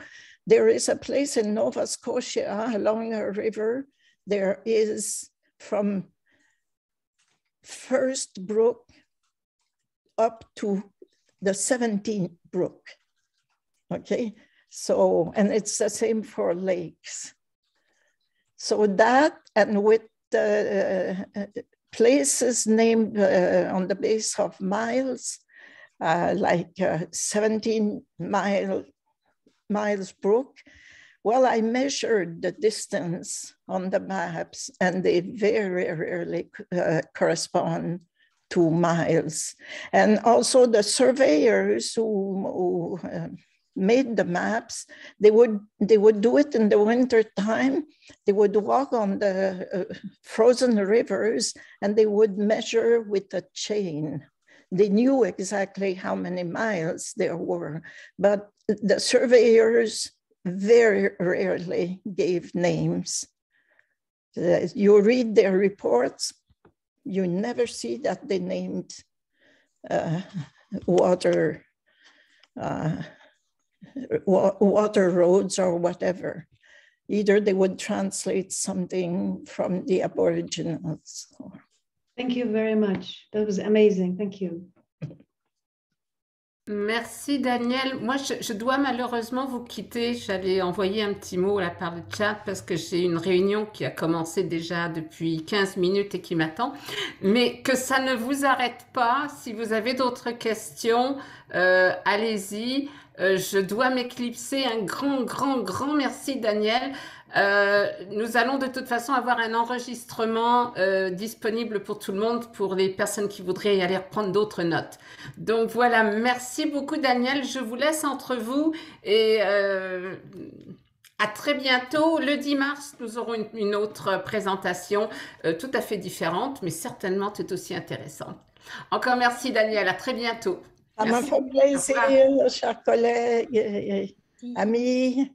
there is a place in Nova Scotia along a river. There is from First Brook up to the 17th brook, okay? So, and it's the same for lakes. So that, and with the places named on the base of miles, like 17 miles brook, well, I measured the distance on the maps, and they very rarely correspond to miles. And also the surveyors who made the maps, they would do it in the winter time. They would walk on the frozen rivers, and they would measure with a chain. They knew exactly how many miles there were, but the surveyors very rarely gave names. You read their reports, you never see that they named water roads or whatever. Either they would translate something from the Aboriginals. Thank you very much. That was amazing. Thank you. Merci Daniel. Moi, je dois malheureusement vous quitter. J'allais envoyer un petit mot là par le chat parce que j'ai une réunion qui a commencé déjà depuis 15 minutes et qui m'attend. Mais que ça ne vous arrête pas. Si vous avez d'autres questions, allez-y. Je dois m'éclipser. Un grand, grand, grand merci, Daniel. Nous allons de toute façon avoir un enregistrement disponible pour tout le monde, pour les personnes qui voudraient y aller reprendre d'autres notes. Donc voilà, merci beaucoup, Daniel. Je vous laisse entre vous et à très bientôt. Le 10 mars, nous aurons une autre présentation tout à fait différente, mais certainement tout aussi intéressante. Encore merci, Daniel. À très bientôt. Ça m'a Merci. fait plaisir, chers collègues et amis.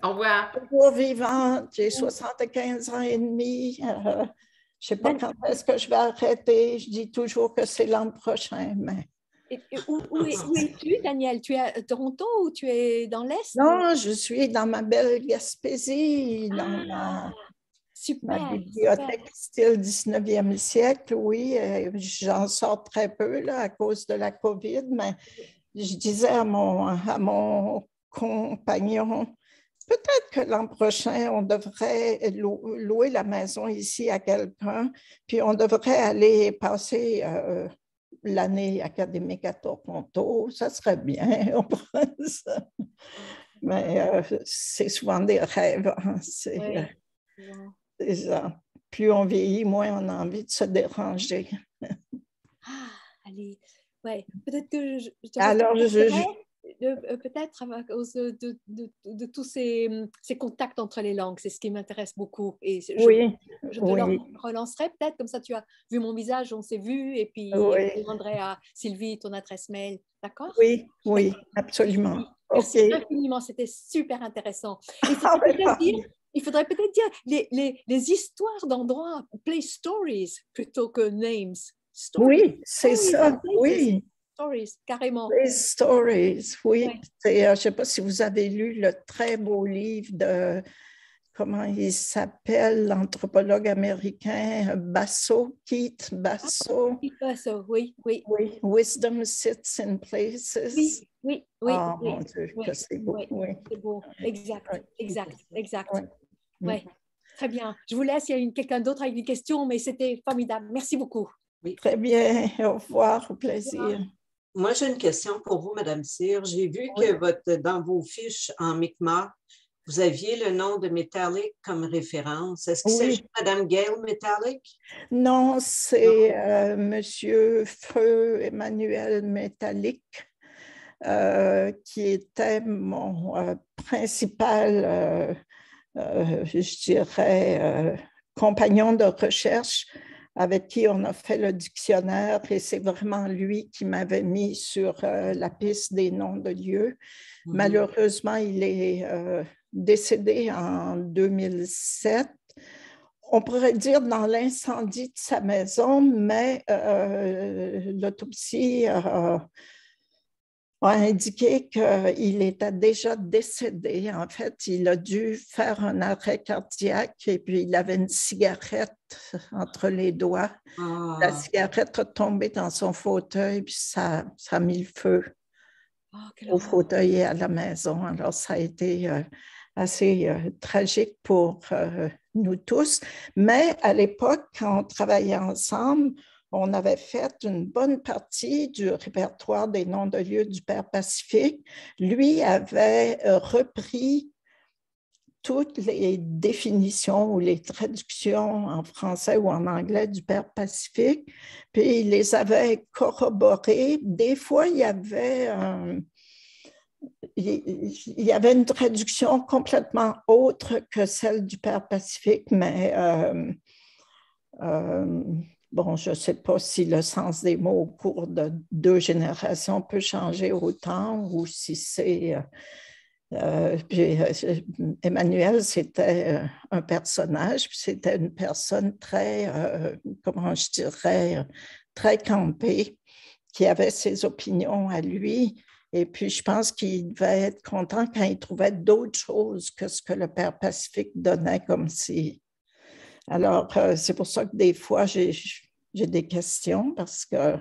Au revoir. Toujours vivante, j'ai 75 ans et demi. Je ne sais pas quand est-ce que je vais arrêter. Je dis toujours que c'est l'an prochain, mais... Où es-tu, Daniel? Tu es à Toronto ou tu es dans l'Est? Non, je suis dans ma belle Gaspésie, dans ma bibliothèque style 19e siècle, oui. J'en sors très peu là, à cause de la COVID, mais je disais à mon compagnon, peut-être que l'an prochain, on devrait louer la maison ici à quelqu'un, puis on devrait aller passer l'année académique à Toronto. Ça serait bien, on pourrait ça. Mais c'est souvent des rêves. Hein. C'est ça. Plus on vieillit, moins on a envie de se déranger. Allez, ouais. Peut-être que peut-être à cause de tous ces contacts entre les langues, c'est ce qui m'intéresse beaucoup. Et je te relancerai peut-être, comme ça tu as vu mon visage, on s'est vu, et puis je demanderai à Sylvie ton adresse mail, d'accord? Oui, absolument. Merci infiniment, c'était super intéressant. Il faudrait peut-être dire les histoires d'endroits, place stories plutôt que names. Stories. Oui, c'est ça, oui. Stories, carrément. Place stories, oui. Je ne sais pas si vous avez lu le très beau livre de, comment il s'appelle, l'anthropologue américain Basso, Keith Basso. Keith Basso, oui. Wisdom sits in places. Oui. Oh mon Dieu, que c'est beau. C'est beau, exact. Ouais. Très bien. Je vous laisse, il y a quelqu'un d'autre avec une question, mais c'était formidable. Merci beaucoup. Oui. Très bien. Au revoir, au plaisir. Moi, j'ai une question pour vous, Madame Cyr. J'ai vu que dans vos fiches en Mi'kmaq, vous aviez le nom de Metallic comme référence. Est-ce que c'est Madame Gail Metallic? Non, c'est Monsieur Feu Emmanuel Metallic, qui était mon principal, je dirais, compagnon de recherche avec qui on a fait le dictionnaire, et c'est vraiment lui qui m'avait mis sur la piste des noms de lieux. Malheureusement, il est décédé en 2007. On pourrait dire dans l'incendie de sa maison, mais l'autopsie a indiqué qu'il était déjà décédé. En fait, il a dû faire un arrêt cardiaque et puis il avait une cigarette entre les doigts. La cigarette a tombé dans son fauteuil puis ça a mis le feu au fauteuil et à la maison. Alors, ça a été assez tragique pour nous tous. Mais à l'époque, quand on travaillait ensemble, on avait fait une bonne partie du répertoire des noms de lieux du Père Pacifique. Lui avait repris toutes les définitions ou les traductions en français ou en anglais du Père Pacifique, puis il les avait corroborées. Des fois, il y avait une traduction complètement autre que celle du Père Pacifique, mais bon, je ne sais pas si le sens des mots au cours de 2 générations peut changer autant ou si c'est... Emmanuel, c'était un personnage, puis c'était une personne très, comment je dirais, très campée, qui avait ses opinions à lui. Et puis, je pense qu'il devait être content quand il trouvait d'autres choses que ce que le Père Pacifique donnait comme si... Alors, c'est pour ça que des fois, j'ai des questions parce que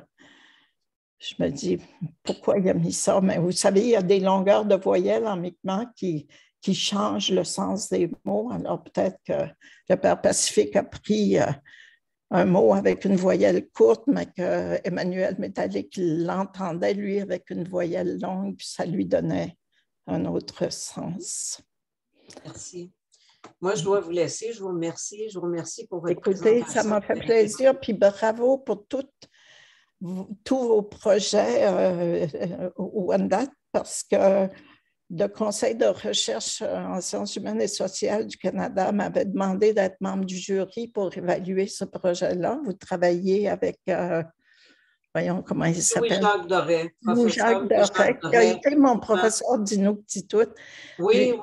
je me dis, pourquoi il a mis ça? Mais vous savez, il y a des longueurs de voyelles en Mi'kmaq qui changent le sens des mots. Alors, peut-être que le Père Pacifique a pris un mot avec une voyelle courte, mais que Emmanuel Métallique l'entendait, lui, avec une voyelle longue, puis ça lui donnait un autre sens. Merci. Moi, je dois vous laisser. Je vous remercie. Je vous remercie pour votre Écoutez, présentation. ça m'a fait plaisir, puis bravo pour tous vos projets au Wendat, parce que le Conseil de recherche en sciences humaines et sociales du Canada m'avait demandé d'être membre du jury pour évaluer ce projet-là. Vous travaillez avec, voyons comment il s'appelle. Louis-Jacques Doré. Louis-Jacques Doré, qui a été mon professeur d'Inuktitut. Oui,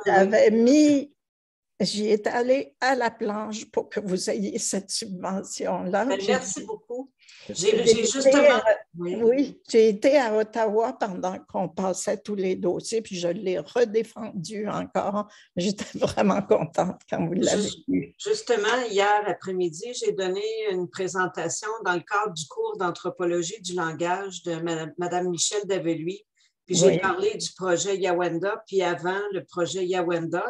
J'y étais allée à la planche pour que vous ayez cette subvention-là. Merci beaucoup. J'ai justement... Oui, j'ai été à Ottawa pendant qu'on passait tous les dossiers, puis je l'ai redéfendu encore. J'étais vraiment contente quand vous l'avez vu. Justement, hier après-midi, j'ai donné une présentation dans le cadre du cours d'anthropologie du langage de Mme Michel Daveluy. Puis j'ai parlé du projet Yawenda, puis avant le projet Yawenda,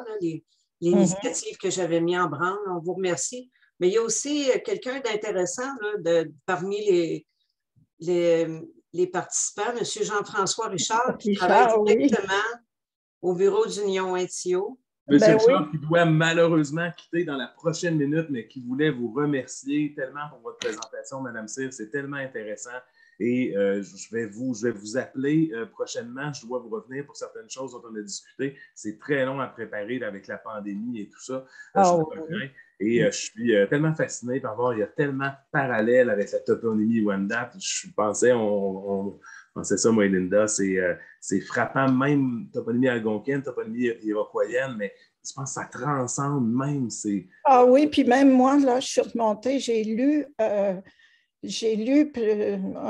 l'initiative que j'avais mis en branle. On vous remercie. Mais il y a aussi quelqu'un d'intéressant parmi les participants, M. Jean-François Richard, qui travaille directement au bureau d'Union Intio. Monsieur Richard, qui doit malheureusement quitter dans la prochaine minute, mais qui voulait vous remercier tellement pour votre présentation, Mme Cyr. C'est tellement intéressant. Et je vais vous appeler prochainement. Je dois vous revenir pour certaines choses dont on a discuté. C'est très long à préparer avec la pandémie et tout ça. Et je suis tellement fasciné par voir, il y a tellement de parallèles avec la toponymie Wendat. Je pensais, on pensait ça, moi et Linda, c'est frappant, même toponymie algonquienne, toponymie iroquoienne, mais je pense que ça transcende même. Ah oui, puis même moi, là, je suis remontée, j'ai lu un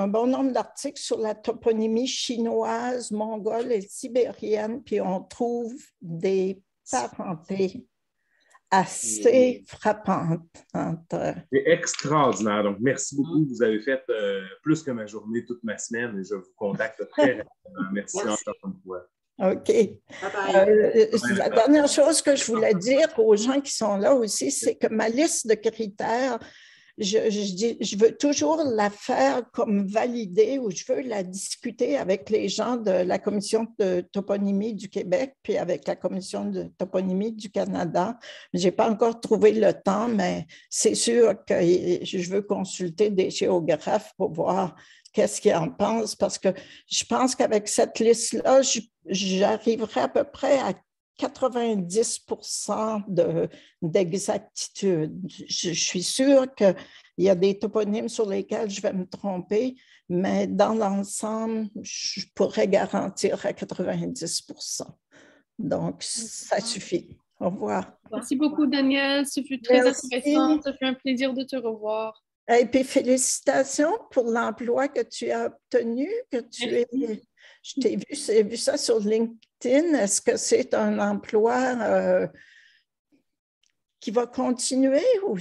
bon nombre d'articles sur la toponymie chinoise, mongole et sibérienne, puis on trouve des parentés assez frappantes. C'est extraordinaire. Donc, merci beaucoup. Vous avez fait plus que ma journée, toute ma semaine, et je vous contacte très rapidement. Merci encore une fois. OK. La dernière chose que je voulais dire aux gens qui sont là aussi, c'est que ma liste de critères, je veux toujours la faire comme validée ou je veux la discuter avec les gens de la Commission de toponymie du Québec puis avec la Commission de toponymie du Canada. Je n'ai pas encore trouvé le temps, mais c'est sûr que je veux consulter des géographes pour voir qu'est-ce qu'ils en pensent parce que je pense qu'avec cette liste-là, j'arriverai à peu près à 90% d'exactitude. Je suis sûre qu'il y a des toponymes sur lesquels je vais me tromper, mais dans l'ensemble, je pourrais garantir à 90%. Donc, ça suffit. Au revoir. Merci beaucoup, Danielle. Ce fut très intéressant. Ça fut un plaisir de te revoir. Et puis, félicitations pour l'emploi que tu as obtenu, j'ai vu ça sur LinkedIn. Est-ce que c'est un emploi qui va continuer ou